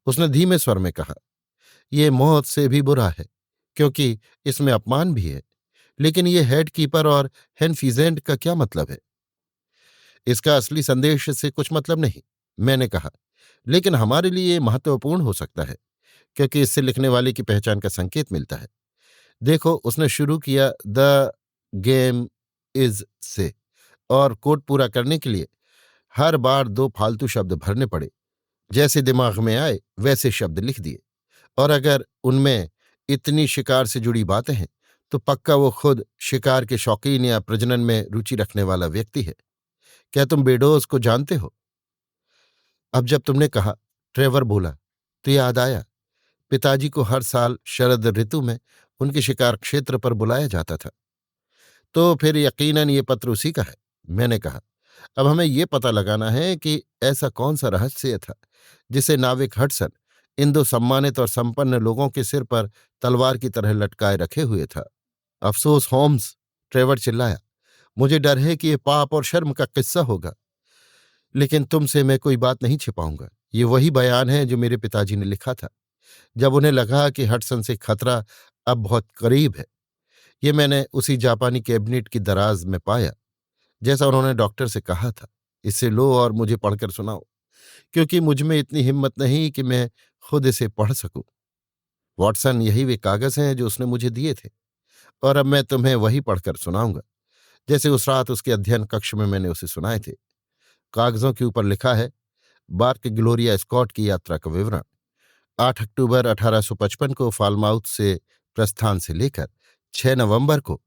उसने धीमे स्वर में कहा। यह मौत से भी बुरा है, क्योंकि इसमें अपमान भी है। लेकिन ये हेड कीपर और हेनफिजेंट का क्या मतलब है? इसका असली संदेश से कुछ मतलब नहीं, मैंने कहा, लेकिन हमारे लिए ये महत्वपूर्ण हो सकता है, क्योंकि इससे लिखने वाले की पहचान का संकेत मिलता है। देखो, उसने शुरू किया द गेम इज से, और कोट पूरा करने के लिए हर बार दो फालतू शब्द भरने पड़े। जैसे दिमाग में आए वैसे शब्द लिख दिए। और अगर उनमें इतनी शिकार से जुड़ी बातें हैं तो पक्का वो खुद शिकार के शौकीन या प्रजनन में रुचि रखने वाला व्यक्ति है। क्या तुम बेडोस को जानते हो? अब जब तुमने कहा, ट्रेवर बोला, तो याद आया, पिताजी को हर साल शरद ऋतु में उनके शिकार क्षेत्र पर बुलाया जाता था। तो फिर यकीनन ये पत्र उसी का है, मैंने कहा। अब हमें ये पता लगाना है कि ऐसा कौन सा रहस्य था जिसे नाविक हडसन इन दो सम्मानित और संपन्न लोगों के सिर पर तलवार की तरह लटकाए रखे हुए था। अफसोस होम्स, ट्रेवर चिल्लाया, मुझे डर है कि ये पाप और शर्म का किस्सा होगा। लेकिन तुमसे मैं कोई बात नहीं छिपाऊंगा। ये वही बयान है जो मेरे पिताजी ने लिखा था जब उन्हें लगा कि हडसन से खतरा अब बहुत करीब है। ये मैंने उसी जापानी कैबिनेट की दराज में पाया, जैसा उन्होंने डॉक्टर से कहा था। इसे लो और मुझे पढ़कर सुनाओ, क्योंकि मुझ में इतनी हिम्मत नहीं कि मैं खुद इसे पढ़ सकूं। वॉटसन, यही वे कागज हैं जो उसने मुझे दिए थे, और अब मैं तुम्हें वही पढ़कर सुनाऊंगा जैसे उस रात उसके अध्ययन कक्ष में मैंने उसे सुनाए थे। कागजों के ऊपर लिखा है बार्क ग्लोरिया स्कॉट की यात्रा का विवरण। 8 अक्टूबर 1855 को फालमाउथ से प्रस्थान से लेकर 6 नवंबर को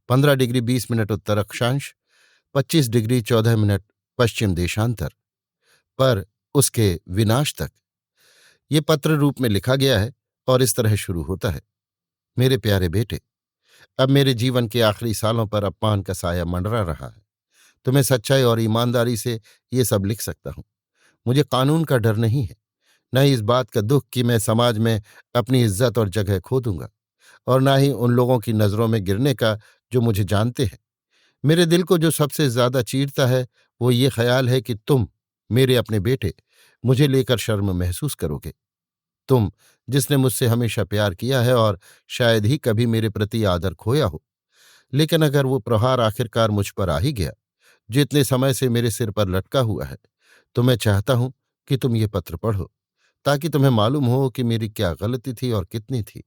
15 डिग्री 20 मिनट उत्तर अक्षांश, 25 डिग्री 14 मिनट पश्चिम देशांतर पर उसके विनाश तक। ये पत्र रूप में लिखा गया है और इस तरह शुरू होता है। मेरे प्यारे बेटे, अब मेरे जीवन के आखिरी सालों पर अपमान का साया मंडरा रहा है। तुम्हें सच्चाई और ईमानदारी से ये सब लिख सकता हूं। मुझे कानून का डर नहीं है, न ही इस बात का दुख कि मैं समाज में अपनी इज्जत और जगह खो दूंगा, और न ही उन लोगों की नजरों में गिरने का जो मुझे जानते हैं। मेरे दिल को जो सबसे ज्यादा चीरता है वो ये ख्याल है कि तुम, मेरे अपने बेटे, मुझे लेकर शर्म महसूस करोगे। तुम, जिसने मुझसे हमेशा प्यार किया है और शायद ही कभी मेरे प्रति आदर खोया हो। लेकिन अगर वो प्रहार आखिरकार मुझ पर आ ही गया जो इतने समय से मेरे सिर पर लटका हुआ है, तो मैं चाहता हूं कि तुम ये पत्र पढ़ो, ताकि तुम्हें मालूम हो कि मेरी क्या गलती थी और कितनी थी।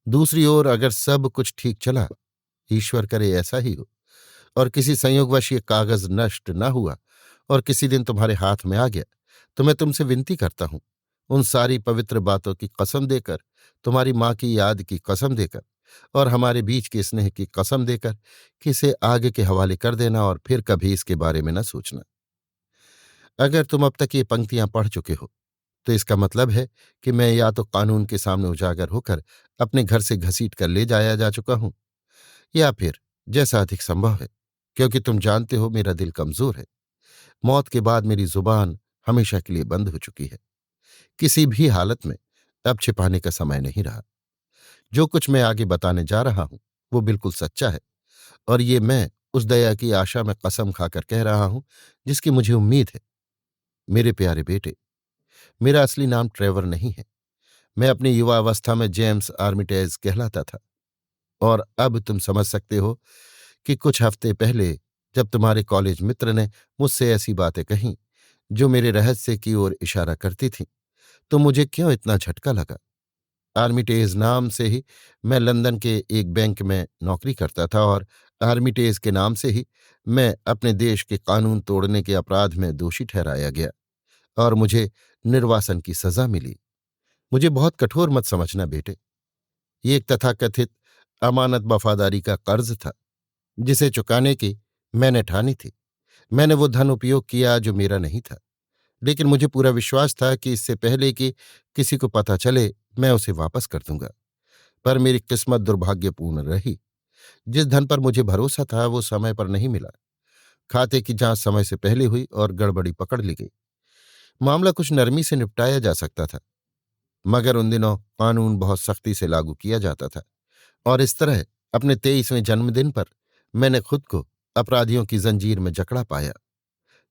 दूसरी ओर अगर सब कुछ ठीक चला, ईश्वर करे ऐसा ही हो, और किसी संयोगवश ये कागज नष्ट न हुआ और किसी दिन तुम्हारे हाथ में आ गया, तो मैं तुमसे विनती करता हूं, उन सारी पवित्र बातों की कसम देकर, तुम्हारी माँ की याद की कसम देकर और हमारे बीच के स्नेह की कसम देकर कि इसे आगे के हवाले कर देना और फिर कभी इसके बारे में न सोचना। अगर तुम अब तक ये पंक्तियां पढ़ चुके हो तो इसका मतलब है कि मैं या तो कानून के सामने उजागर होकर अपने घर से घसीट कर ले जाया जा चुका हूं, या फिर जैसा अधिक संभव है, क्योंकि तुम जानते हो मेरा दिल कमजोर है, मौत के बाद मेरी जुबान हमेशा के लिए बंद हो चुकी है। किसी भी हालत में अब छिपाने का समय नहीं रहा। जो कुछ मैं आगे बताने जा रहा हूं वो बिल्कुल सच्चा है, और ये मैं उस दया की आशा में कसम खाकर कह रहा हूं जिसकी मुझे उम्मीद है। मेरे प्यारे बेटे, मेरा असली नाम ट्रेवर नहीं है। मैं अपनी युवावस्था में जेम्स आर्मिटेज कहलाता था। और अब तुम समझ सकते हो कि कुछ हफ्ते पहले जब तुम्हारे कॉलेज मित्र ने मुझसे ऐसी बातें कहीं जो मेरे रहस्य की ओर इशारा करती थीं, तो मुझे क्यों इतना झटका लगा। आर्मिटेज नाम से ही मैं लंदन के एक बैंक में नौकरी करता था, और आर्मिटेज के नाम से ही मैं अपने देश के कानून तोड़ने के अपराध में दोषी ठहराया गया और मुझे निर्वासन की सजा मिली। मुझे बहुत कठोर मत समझना बेटे। ये एक तथाकथित अमानत वफादारी का कर्ज था जिसे चुकाने की मैंने ठानी थी। मैंने वो धन उपयोग किया जो मेरा नहीं था, लेकिन मुझे पूरा विश्वास था कि इससे पहले कि किसी को पता चले मैं उसे वापस कर दूंगा। पर मेरी किस्मत दुर्भाग्यपूर्ण रही। जिस धन पर मुझे भरोसा था वो समय पर नहीं मिला। खाते की जांच समय से पहले हुई और गड़बड़ी पकड़ ली गई। मामला कुछ नरमी से निपटाया जा सकता था, मगर उन दिनों कानून बहुत सख्ती से लागू किया जाता था, और इस तरह अपने 23वें जन्मदिन पर मैंने खुद को अपराधियों की जंजीर में जकड़ा पाया।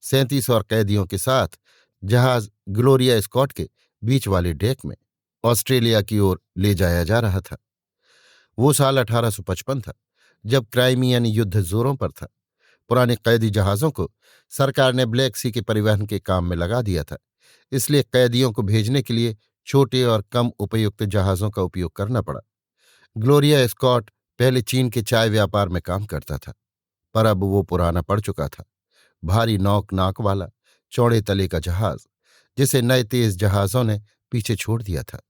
37 और कैदियों के साथ जहाज ग्लोरिया स्कॉट के बीच वाले डेक में ऑस्ट्रेलिया की ओर ले जाया जा रहा था। वो साल 1855 था, जब क्राइमियन युद्ध जोरों पर था। पुराने कैदी जहाज़ों को सरकार ने ब्लैक सी के परिवहन के काम में लगा दिया था, इसलिए कैदियों को भेजने के लिए छोटे और कम उपयुक्त जहाज़ों का उपयोग करना पड़ा। ग्लोरिया स्कॉट पहले चीन के चाय व्यापार में काम करता था, पर अब वो पुराना पड़ चुका था। भारी नौक नाक वाला चौड़े तले का जहाज, जिसे नए तेज जहाज़ों ने पीछे छोड़ दिया था।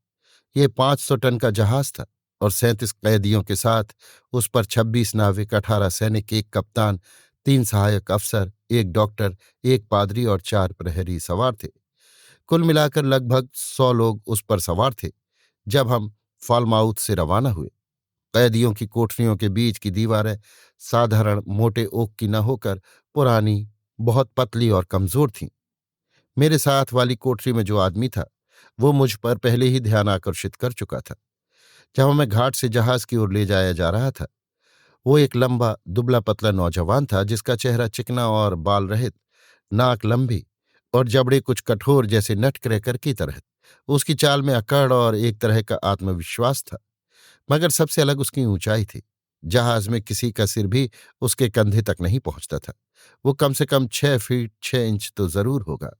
ये 500 टन का जहाज था, और 37 कैदियों के साथ उस पर 26 नाविक, 18 सैनिक, एक कप्तान, 3 सहायक अफसर, एक डॉक्टर, एक पादरी और 4 प्रहरी सवार थे। कुल मिलाकर लगभग 100 लोग उस पर सवार थे जब हम फॉलमाउथ से रवाना हुए। कैदियों की कोठरियों के बीच की दीवारें साधारण मोटे ओक की न होकर पुरानी, बहुत पतली और कमजोर थीं। मेरे साथ वाली कोठरी में जो आदमी था वो मुझ पर पहले ही ध्यान आकर्षित कर चुका था। जब हमें घाट से जहाज की ओर ले जाया जा रहा था, वो एक लंबा दुबला पतला नौजवान था जिसका चेहरा चिकना और बाल रहित, नाक लंबी और जबड़े कुछ कठोर जैसे नट क्रैकर की तरह। उसकी चाल में अकड़ और एक तरह का आत्मविश्वास था, मगर सबसे अलग उसकी ऊंचाई थी। जहाज में किसी का सिर भी उसके कंधे तक नहीं पहुंचता था। वो कम से कम 6 फीट 6 इंच तो जरूर होगा।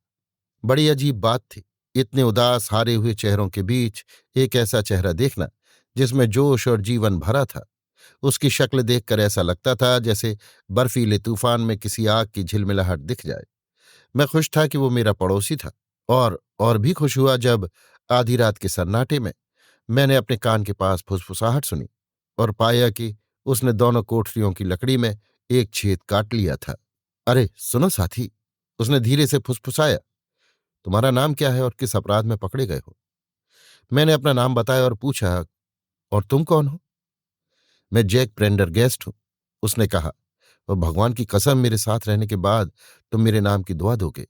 बड़ी अजीब बात थी, इतने उदास हारे हुए चेहरों के बीच एक ऐसा चेहरा देखना जिसमें जोश और जीवन भरा था। उसकी शक्ल देखकर ऐसा लगता था जैसे बर्फीले तूफान में किसी आग की झिलमिलाहट दिख जाए। मैं खुश था कि वो मेरा पड़ोसी था, और भी खुश हुआ जब आधी रात के सन्नाटे में मैंने अपने कान के पास फुसफुसाहट सुनी और पाया कि उसने दोनों कोठरियों की लकड़ी में एक छेद काट लिया था। अरे सुनो साथी, उसने धीरे से फुसफुसाया, तुम्हारा नाम क्या है और किस अपराध में पकड़े गए हो? मैंने अपना नाम बताया और पूछा, और तुम कौन हो? मैं जैक प्रेंडरगेस्ट हूं, उसने कहा। और भगवान की कसम, मेरे साथ रहने के बाद तुम मेरे नाम की दुआ दोगे।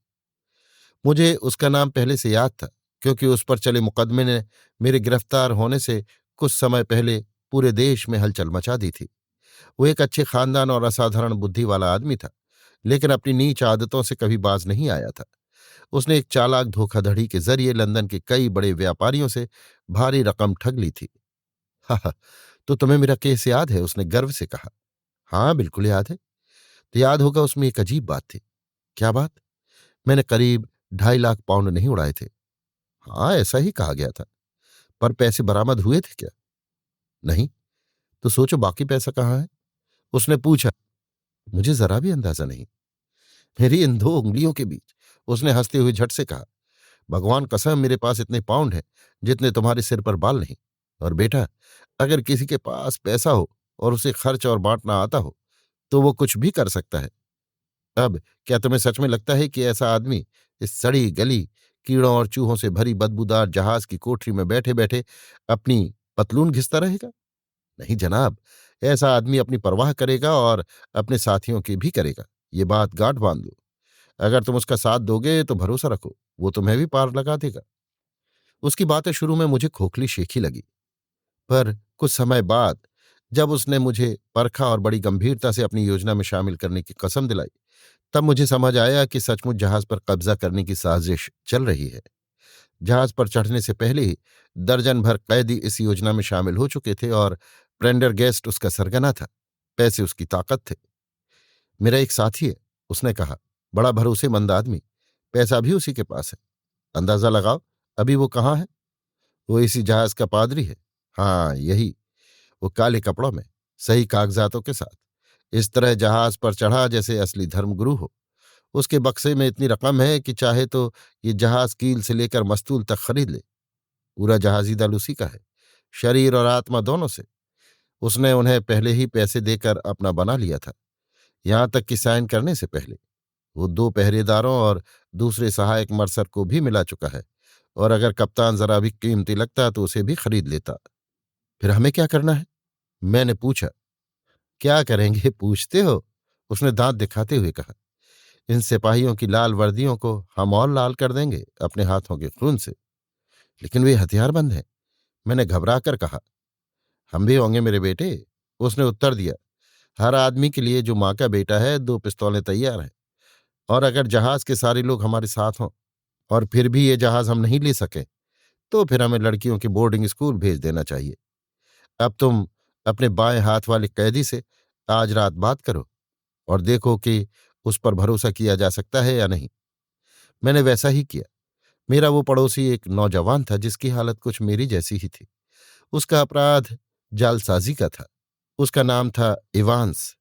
मुझे उसका नाम पहले से याद था, क्योंकि उस पर चले मुकदमे ने मेरे गिरफ्तार होने से कुछ समय पहले पूरे देश में हलचल मचा दी थी। वो एक अच्छे खानदान और असाधारण बुद्धि वाला आदमी था, लेकिन अपनी नीच आदतों से कभी बाज नहीं आया था। उसने एक चालाक धोखाधड़ी के जरिए लंदन के कई बड़े व्यापारियों से भारी रकम ठग ली थी। हा हा, तो तुम्हें मेरा केस याद है? उसने गर्व से कहा। हाँ बिल्कुल याद है। तो याद होगा, उसमें एक अजीब बात थी। क्या बात? मैंने करीब 2.5 लाख पाउंड नहीं उड़ाए थे। हाँ ऐसा ही कहा गया था। पर पैसे बरामद हुए थे क्या? नहीं। तो सोचो बाकी पैसा कहाँ है? उसने पूछा। मुझे जरा भी अंदाजा नहीं। मेरी इन 2 उंगलियों के बीच, उसने हंसते हुए झट से कहा। भगवान कसम, मेरे पास इतने पाउंड हैं जितने तुम्हारे सिर पर बाल नहीं। और बेटा, अगर किसी के पास पैसा हो और उसे खर्च और बांटना आता हो तो वो कुछ भी कर सकता है। अब क्या तुम्हें सच में लगता है कि ऐसा आदमी इस सड़ी गली कीड़ों और चूहों से भरी बदबूदार जहाज की कोठरी में बैठे बैठे अपनी पतलून घिसता रहेगा? नहीं जनाब, ऐसा आदमी अपनी परवाह करेगा और अपने साथियों की भी करेगा। ये बात गांठ बांध लो। अगर तुम उसका साथ दोगे तो भरोसा रखो, वो तुम्हें भी पार लगा देगा। उसकी बातें शुरू में मुझे खोखली शेखी लगी, पर कुछ समय बाद जब उसने मुझे परखा और बड़ी गंभीरता से अपनी योजना में शामिल करने की कसम दिलाई, तब मुझे समझ आया कि सचमुच जहाज पर कब्जा करने की साजिश चल रही है। जहाज पर चढ़ने से पहले ही दर्जन भर कैदी इस योजना में शामिल हो चुके थे और प्रेंडरगेस्ट उसका सरगना था। पैसे उसकी ताकत थे। मेरा एक साथी है, उसने कहा, बड़ा भरोसेमंद आदमी, पैसा भी उसी के पास है। अंदाजा लगाओ अभी वो कहाँ है? वो इसी जहाज का पादरी है। हाँ यही, वो काले कपड़ों में, सही कागजातों के साथ, इस तरह जहाज पर चढ़ा जैसे असली धर्मगुरु हो। उसके बक्से में इतनी रकम है कि चाहे तो ये जहाज कील से लेकर मस्तूल तक खरीद ले। पूरा जहाजी दल उसी का है, शरीर और आत्मा दोनों से। उसने उन्हें पहले ही पैसे देकर अपना बना लिया था, यहां तक कि साइन करने से पहले। वो 2 पहरेदारों और दूसरे सहायक मर्सर को भी मिला चुका है, और अगर कप्तान जरा भी कीमती लगता तो उसे भी खरीद लेता। फिर हमें क्या करना है? मैंने पूछा। क्या करेंगे पूछते हो? उसने दांत दिखाते हुए कहा, इन सिपाहियों की लाल वर्दियों को हम और लाल कर देंगे अपने हाथों के खून से। लेकिन वे हथियारबंद हैं, मैंने घबरा कर कहा। हम भी होंगे मेरे बेटे, उसने उत्तर दिया। हर आदमी के लिए जो माँ का बेटा है 2 पिस्तौलें तैयार हैं। और अगर जहाज के सारे लोग हमारे साथ हों और फिर भी ये जहाज हम नहीं ले सके, तो फिर हमें लड़कियों के बोर्डिंग स्कूल भेज देना चाहिए। अब तुम अपने बाएं हाथ वाले कैदी से आज रात बात करो और देखो कि उस पर भरोसा किया जा सकता है या नहीं। मैंने वैसा ही किया। मेरा वो पड़ोसी एक नौजवान था जिसकी हालत कुछ मेरी जैसी ही थी। उसका अपराध जालसाजी का था। उसका नाम था इवांस।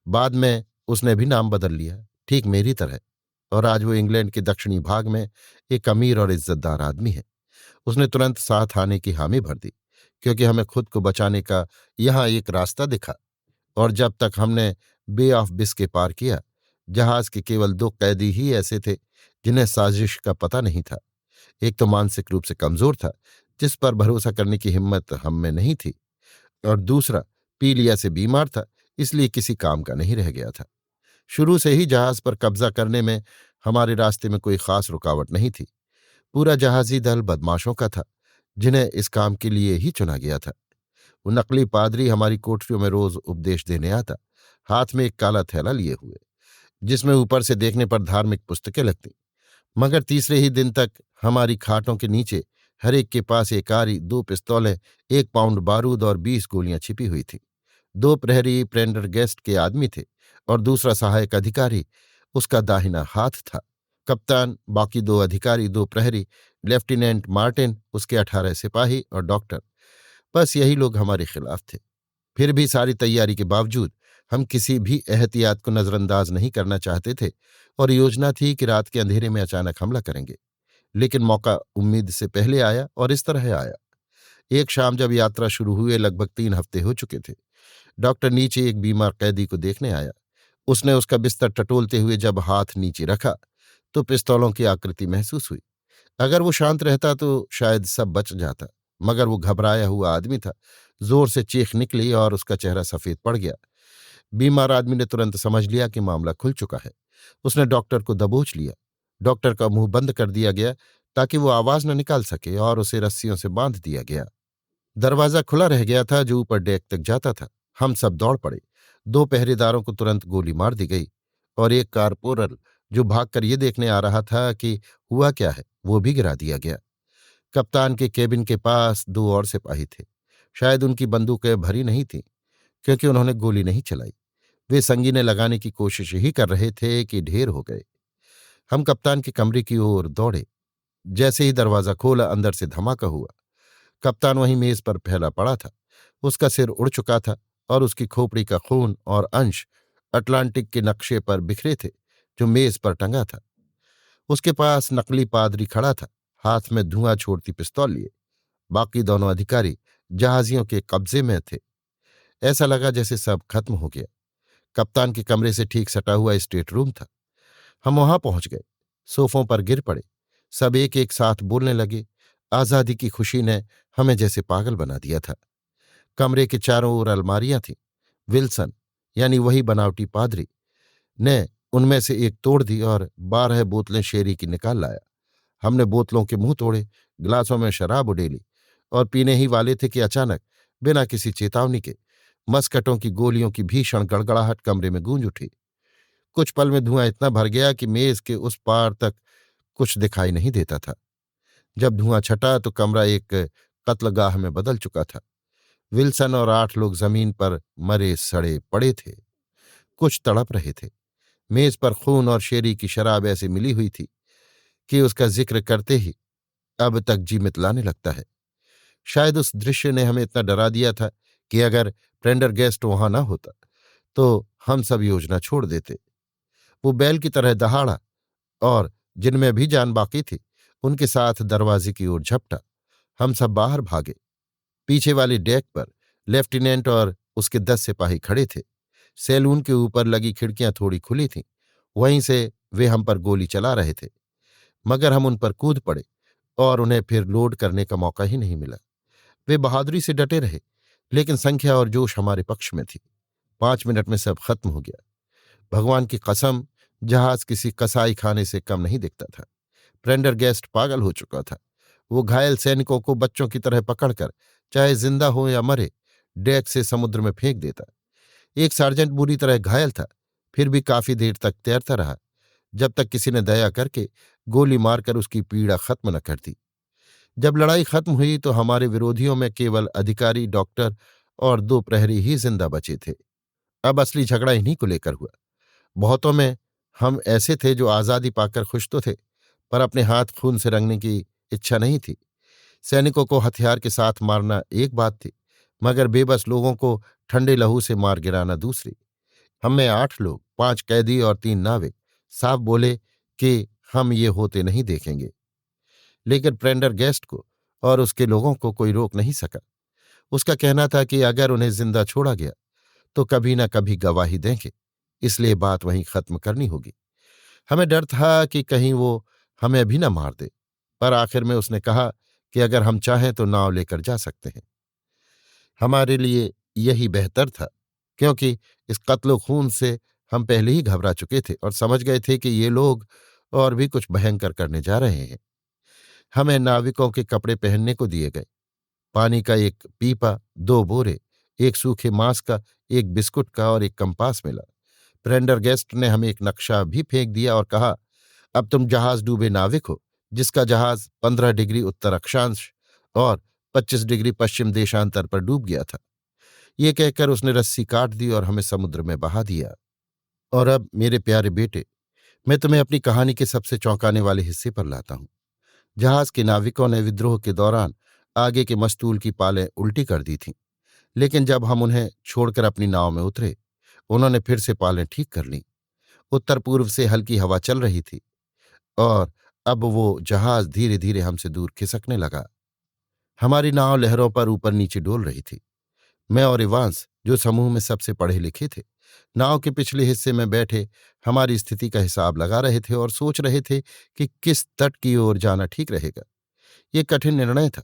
बाद में उसने भी नाम बदल लिया, ठीक मेरी तरह, और आज वो इंग्लैंड के दक्षिणी भाग में एक अमीर और इज्जतदार आदमी है। उसने तुरंत साथ आने की हामी भर दी, क्योंकि हमें खुद को बचाने का यहाँ एक रास्ता दिखा। और जब तक हमने बे ऑफ बिस्के पार किया, जहाज के केवल 2 कैदी ही ऐसे थे जिन्हें साजिश का पता नहीं था। एक तो मानसिक रूप से कमजोर था, जिस पर भरोसा करने की हिम्मत हम में नहीं थी, और दूसरा पीलिया से बीमार था, इसलिए किसी काम का नहीं रह गया था। शुरू से ही जहाज पर कब्जा करने में हमारे रास्ते में कोई खास रुकावट नहीं थी। पूरा जहाजी दल बदमाशों का था, जिन्हें इस काम के लिए ही चुना गया था। वो नकली पादरी हमारी कोठरियों में रोज उपदेश देने आता, हाथ में एक काला थैला लिए हुए, जिसमें ऊपर से देखने पर धार्मिक पुस्तकें लगती। मगर तीसरे ही दिन तक हमारी खाटों के नीचे हर एक के पास एक आरी, 2 पिस्तौलें, 1 पाउंड बारूद और 20 गोलियां छिपी हुई थी। 2 प्रहरी प्रेंडरगेस्ट के आदमी थे और दूसरा सहायक अधिकारी उसका दाहिना हाथ था। कप्तान, बाकी 2 अधिकारी, 2 प्रहरी, लेफ्टिनेंट मार्टिन, उसके 18 सिपाही और डॉक्टर, बस यही लोग हमारे खिलाफ थे। फिर भी सारी तैयारी के बावजूद हम किसी भी एहतियात को नजरअंदाज नहीं करना चाहते थे, और योजना थी कि रात के अंधेरे में अचानक हमला करेंगे। लेकिन मौका उम्मीद से पहले आया, और इस तरह आया। एक शाम जब यात्रा शुरू हुए लगभग 3 हफ्ते हो चुके थे, डॉक्टर नीचे एक बीमार कैदी को देखने आया। उसने उसका बिस्तर टटोलते हुए जब हाथ नीचे रखा तो पिस्तौलों की आकृति महसूस हुई। अगर वो शांत रहता तो शायद सब बच जाता, मगर वो घबराया हुआ आदमी था। जोर से चीख निकली और उसका चेहरा सफेद पड़ गया। बीमार आदमी ने तुरंत समझ लिया कि मामला खुल चुका है। उसने डॉक्टर को दबोच लिया। डॉक्टर का मुंह बंद कर दिया गया ताकि वो आवाज न निकाल सके, और उसे रस्सियों से बांध दिया गया। दरवाजा खुला रह गया था जो ऊपर डेक तक जाता था। हम सब दौड़ पड़े। 2 पहरेदारों को तुरंत गोली मार दी गई, और एक कारपोरल जो भागकर ये देखने आ रहा था कि हुआ क्या है, वो भी गिरा दिया गया। कप्तान के केबिन के पास 2 और सिपाही थे। शायद उनकी बंदूकें भरी नहीं थीं, क्योंकि उन्होंने गोली नहीं चलाई। वे संगीने लगाने की कोशिश ही कर रहे थे कि ढेर हो गए। हम कप्तान के कमरे की ओर दौड़े। जैसे ही दरवाजा खोला, अंदर से धमाका हुआ। कप्तान वहीं मेज पर फैला पड़ा था। उसका सिर उड़ चुका था, और उसकी खोपड़ी का खून और अंश अटलांटिक के नक्शे पर बिखरे थे जो मेज पर टंगा था। उसके पास नकली पादरी खड़ा था, हाथ में धुआं छोड़ती पिस्तौल लिए। बाकी दोनों अधिकारी जहाजियों के कब्जे में थे। ऐसा लगा जैसे सब खत्म हो गया। कप्तान के कमरे से ठीक सटा हुआ स्टेट रूम था। हम वहां पहुंच गए, सोफों पर गिर पड़े। सब एक एक साथ बोलने लगे। आजादी की खुशी ने हमें जैसे पागल बना दिया था। कमरे के चारों ओर अलमारियां थीं। विल्सन, यानी वही बनावटी पादरी, ने उनमें से एक तोड़ दी और 12 बोतलें शेरी की निकाल लाया। हमने बोतलों के मुंह तोड़े, गिलासों में शराब उडेली और पीने ही वाले थे कि अचानक, बिना किसी चेतावनी के, मस्कटों की गोलियों की भीषण गड़गड़ाहट कमरे में गूंज उठी। कुछ पल में धुआं इतना भर गया कि मेज के उस पार तक कुछ दिखाई नहीं देता था। जब धुआं छटा तो कमरा एक कत्लगाह में बदल चुका था। विल्सन और 8 लोग जमीन पर मरे सड़े पड़े थे। कुछ तड़प रहे थे। मेज पर खून और शेरी की शराब ऐसे मिली हुई थी कि उसका जिक्र करते ही अब तक जी मितलाने लगता है। शायद उस दृश्य ने हमें इतना डरा दिया था कि अगर प्रेंडरगेस्ट वहां न होता तो हम सब योजना छोड़ देते। वो बैल की तरह दहाड़ा और जिनमें भी जान बाकी थी उनके साथ दरवाजे की ओर झपटा। हम सब बाहर भागे। पीछे वाली डेक पर लेफ्टिनेंट और उसके 10 सिपाही खड़े थे। सैलून के ऊपर लगी खिड़कियां थोड़ी खुली थीं। वहीं से वे हम पर गोली चला रहे थे, मगर हम उन पर कूद पड़े और उन्हें फिर लोड करने का मौका ही नहीं मिला। वे बहादुरी से डटे रहे, लेकिन संख्या और जोश हमारे पक्ष में थी। 5 मिनट में सब खत्म हो गया। भगवान की कसम, जहाज किसी कसाई खाने से कम नहीं दिखता था। प्रेंडरगेस्ट पागल हो चुका था। वो घायल सैनिकों को बच्चों की तरह पकड़कर, चाहे जिंदा हो या मरे, डेक से समुद्र में फेंक देता। एक सार्जेंट बुरी तरह घायल था, फिर भी काफी देर तक तैरता रहा, जब तक किसी ने दया करके गोली मारकर उसकी पीड़ा खत्म न कर दी। जब लड़ाई खत्म हुई तो हमारे विरोधियों में केवल अधिकारी, डॉक्टर और 2 प्रहरी ही जिंदा बचे थे। अब असली झगड़ा इन्हीं को लेकर हुआ। बहुतों में हम ऐसे थे जो आजादी पाकर खुश तो थे, पर अपने हाथ खून से रंगने की इच्छा नहीं थी। सैनिकों को हथियार के साथ मारना एक बात थी, मगर बेबस लोगों को ठंडे लहू से मार गिराना दूसरी। हम में 8 लोग, 5 कैदी और 3 नाविक साफ बोले कि हम ये होते नहीं देखेंगे। लेकिन प्रेंडरगेस्ट को और उसके लोगों को कोई रोक नहीं सका। उसका कहना था कि अगर उन्हें जिंदा छोड़ा गया तो कभी न कभी गवाही देंगे, इसलिए बात वहीं खत्म करनी होगी। हमें डर था कि कहीं वो हमें भी न मार दे, पर आखिर में उसने कहा कि अगर हम चाहें तो नाव लेकर जा सकते हैं। हमारे लिए यही बेहतर था, क्योंकि इस कत्लो खून से हम पहले ही घबरा चुके थे और समझ गए थे कि ये लोग और भी कुछ भयंकर करने जा रहे हैं। हमें नाविकों के कपड़े पहनने को दिए गए। पानी का एक पीपा, 2 बोरे, एक सूखे मांस का, एक बिस्कुट का और एक कंपास मिला। प्रेंडरगेस्ट ने हमें एक नक्शा भी फेंक दिया और कहा, अब तुम जहाज डूबे नाविक हो, जिसका जहाज 15 डिग्री उत्तर अक्षांश और 25 डिग्री पश्चिम देशांतर पर डूब गया था। ये कहकर उसने रस्सी काट दी और हमें समुद्र में बहा दिया। और अब मेरे प्यारे बेटे, मैं तुम्हें अपनी कहानी के सबसे चौंकाने वाले हिस्से पर लाता हूं। जहाज के नाविकों ने विद्रोह के दौरान आगे के मस्तूल की पालें उल्टी कर दी थीं, लेकिन जब हम उन्हें छोड़कर अपनी नाव में उतरे, उन्होंने फिर से पालें ठीक कर लीं। उत्तर पूर्व से हल्की हवा चल रही थी और अब वो जहाज धीरे धीरे हमसे दूर खिसकने लगा। हमारी नाव लहरों पर ऊपर नीचे डोल रही थी। मैं और इवांस, जो समूह में सबसे पढ़े लिखे थे, नाव के पिछले हिस्से में बैठे हमारी स्थिति का हिसाब लगा रहे थे और सोच रहे थे कि किस तट की ओर जाना ठीक रहेगा। ये कठिन निर्णय था,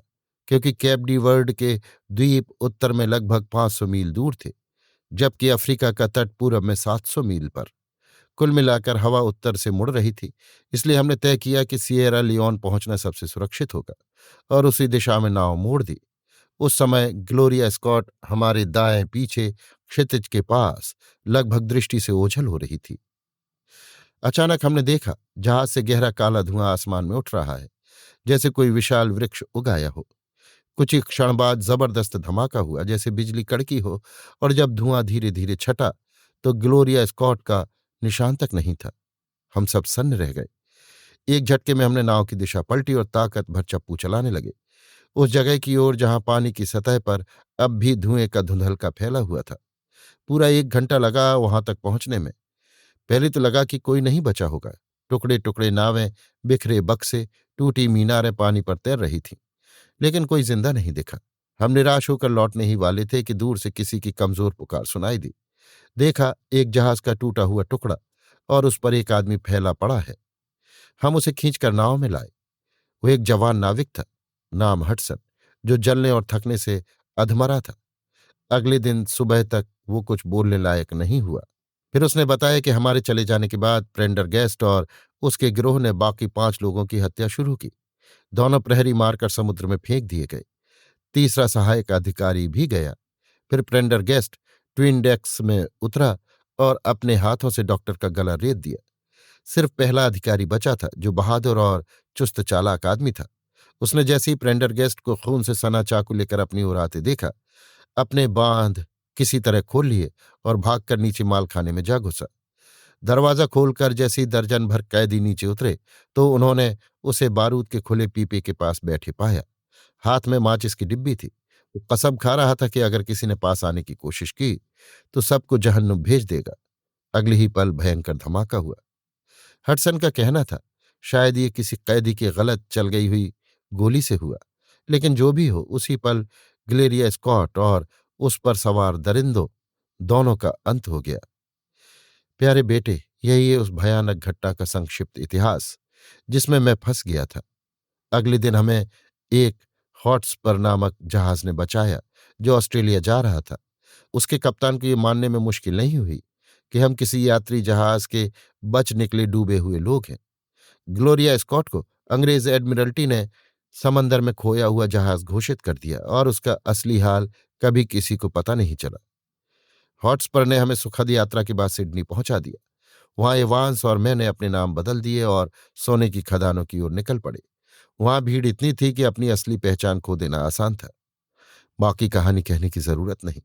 क्योंकि कैप डी वर्ड के द्वीप उत्तर में लगभग 500 मील दूर थे, जबकि अफ्रीका का तट पूरब में 700 मील पर। कुल मिलाकर हवा उत्तर से मुड़ रही थी, इसलिए हमने तय किया कि सिएरा लियोन पहुंचना सबसे सुरक्षित होगा और उसी दिशा में नाव मोड़ दी। उस समय ग्लोरिया स्कॉट हमारे दाएं पीछे क्षितिज के पास लगभग दृष्टि से ओझल हो रही थी। अचानक हमने देखा जहाज से गहरा काला धुआं आसमान में उठ रहा है, जैसे कोई विशाल वृक्ष उगाया हो। कुछ ही क्षण बाद जबरदस्त धमाका हुआ, जैसे बिजली कड़की हो, और जब धुआं धीरे धीरे छटा तो ग्लोरिया स्कॉट का निशान तक नहीं था। हम सब सन्न रह गए। एक झटके में हमने नाव की दिशा पलटी और ताकत भर चप्पू चलाने लगे, उस जगह की ओर जहां पानी की सतह पर अब भी धुएं का धुंधलका फैला हुआ था। पूरा 1 घंटा लगा वहां तक पहुंचने में। पहले तो लगा कि कोई नहीं बचा होगा। टुकड़े टुकड़े नावें, बिखरे बक्से, टूटी मीनारें पानी पर तैर रही थीं, लेकिन कोई जिंदा नहीं दिखा। हम निराश होकर लौटने ही वाले थे कि दूर से किसी की कमजोर पुकार सुनाई दी। देखा, एक जहाज का टूटा हुआ टुकड़ा और उस पर एक आदमी फैला पड़ा है। हम उसे खींचकर नाव में लाए। वो एक जवान नाविक था, नाम हडसन, जो जलने और थकने से अधमरा था। अगले दिन सुबह तक वो कुछ बोलने लायक नहीं हुआ। फिर उसने बताया कि हमारे चले जाने के बाद प्रेंडरगेस्ट और उसके गिरोह ने बाकी 5 लोगों की हत्या शुरू की। दोनों प्रहरी मारकर समुद्र में फेंक दिए गए। तीसरा सहायक अधिकारी भी गया। फिर प्रेंडरगेस्ट ट्विन डेक्स में उतरा और अपने हाथों से डॉक्टर का गला रेत दिया। सिर्फ पहला अधिकारी बचा था, जो बहादुर और चुस्त चालाक आदमी था। उसने जैसे ही प्रेंडरगेस्ट को खून से सना चाकू लेकर अपनी ओर आते देखा, अपने बांध किसी तरह खोल लिए और भागकर नीचे मालखाने में जा घुसा। दरवाजा खोलकर जैसे ही दर्जन भर कैदी नीचे उतरे, तो उन्होंने उसे बारूद के खुले पीपे के पास बैठे पाया। हाथ में माचिस की डिब्बी थी। वो कसम खा रहा था कि अगर किसी ने पास आने की कोशिश की तो सबको जहन्नुम भेज देगा। अगले ही पल भयंकर धमाका हुआ। हडसन का कहना था, शायद ये किसी कैदी की गलत चल गई हुई गोली से हुआ, लेकिन जो भी हो, उसी पल ग्लेरिया स्कॉट और उस पर सवार दरिंदों दोनों का अंत हो गया। प्यारे बेटे, यही है उस भयानक घटना का संक्षिप्त इतिहास जिसमें मैं फंस गया था। अगले दिन हमें एक हॉटस्पर नामक जहाज ने बचाया, जो ऑस्ट्रेलिया जा रहा था। उसके कप्तान को ये मानने में मुश्किल नहीं हुई कि हम किसी यात्री जहाज के बच निकले डूबे हुए लोग हैं। ग्लोरिया स्कॉट को अंग्रेज एडमिरल्टी ने समंदर में खोया हुआ जहाज घोषित कर दिया और उसका असली हाल कभी किसी को पता नहीं चला। हॉटस्पर ने हमें सुखद यात्रा के बाद सिडनी पहुंचा दिया। वहां एवांस और मैंने अपने नाम बदल दिए और सोने की खदानों की ओर निकल पड़े। वहां भीड़ इतनी थी कि अपनी असली पहचान खो देना आसान था। बाकी कहानी कहने की जरूरत नहीं।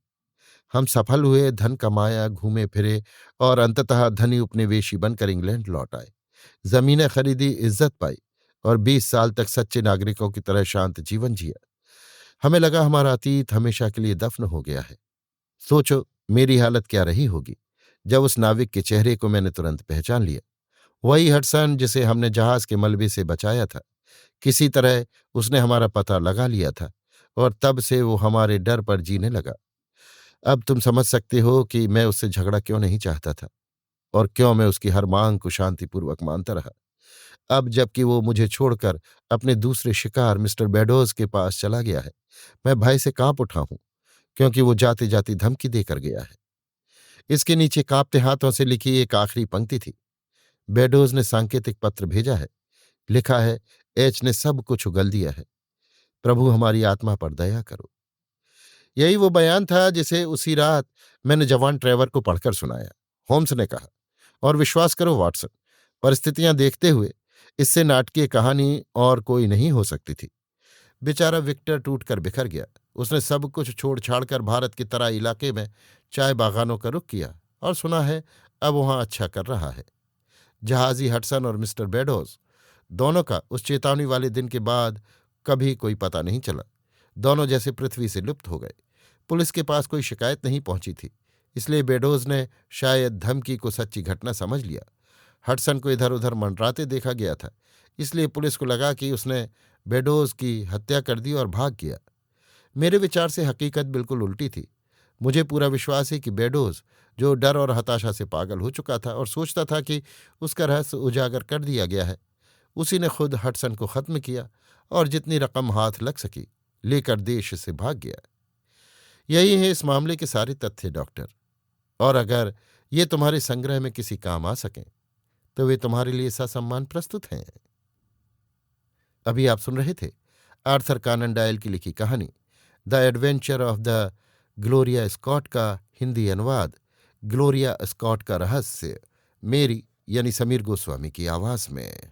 हम सफल हुए, धन कमाया, घूमे फिरे और अंततः धनी उपनिवेशी बनकर इंग्लैंड लौट आए। जमीनें खरीदी, इज्जत पाई और 20 साल तक सच्चे नागरिकों की तरह शांत जीवन जिया। हमें लगा हमारा अतीत हमेशा के लिए दफन हो गया है। सोचो मेरी हालत क्या रही होगी जब उस नाविक के चेहरे को मैंने तुरंत पहचान लिया। वही हडसन जिसे हमने जहाज के मलबे से बचाया था। किसी तरह उसने हमारा पता लगा लिया था और तब से वो हमारे डर पर जीने लगा। अब तुम समझ सकते हो कि मैं उससे झगड़ा क्यों नहीं चाहता था और क्यों मैं उसकी हर मांग को शांतिपूर्वक मानता रहा। अब जबकि वो मुझे छोड़कर अपने दूसरे शिकार मिस्टर बेडोज के पास चला गया है, मैं भय से कांप उठा हूं, क्योंकि वो जाते जाते धमकी देकर गया है। इसके नीचे कांपते हाथों से लिखी एक आखिरी पंक्ति थी। बेडोज ने सांकेतिक पत्र भेजा है। लिखा है, एच ने सब कुछ उगल दिया है। प्रभु हमारी आत्मा पर दया करो। यही वो बयान था जिसे उसी रात मैंने जवान ट्रेवर को पढ़कर सुनाया। होम्स ने कहा, और विश्वास करो वाटसन, परिस्थितियां देखते हुए इससे नाटकीय कहानी और कोई नहीं हो सकती थी। बेचारा विक्टर टूटकर बिखर गया। उसने सब कुछ छोड़ छाड़कर भारत के तराई इलाके में चाय बागानों का रुख किया और सुना है अब वहां अच्छा कर रहा है। जहाजी हडसन और मिस्टर बेडोज दोनों का उस चेतावनी वाले दिन के बाद कभी कोई पता नहीं चला। दोनों जैसे पृथ्वी से लुप्त हो गए। पुलिस के पास कोई शिकायत नहीं पहुंची थी, इसलिए बेडोज ने शायद धमकी को सच्ची घटना समझ लिया। हडसन को इधर उधर मंडराते देखा गया था, इसलिए पुलिस को लगा कि उसने बेडोज की हत्या कर दी और भाग गया। मेरे विचार से हकीकत बिल्कुल उल्टी थी। मुझे पूरा विश्वास है कि बेडोज, जो डर और हताशा से पागल हो चुका था और सोचता था कि उसका रहस्य उजागर कर दिया गया है, उसी ने खुद हडसन को खत्म किया और जितनी रकम हाथ लग सकी लेकर देश से भाग गया। यही है इस मामले के सारे तथ्य डॉक्टर, और अगर ये तुम्हारे संग्रह में किसी काम आ सकें तो वे तुम्हारे लिए ससम्मान प्रस्तुत हैं। अभी आप सुन रहे थे आर्थर कानन डॉयल की लिखी कहानी the adventure of the Gloria Scott का हिंदी अनुवाद ग्लोरिया स्कॉट का रहस्य, मेरी यानी समीर गोस्वामी की आवाज में।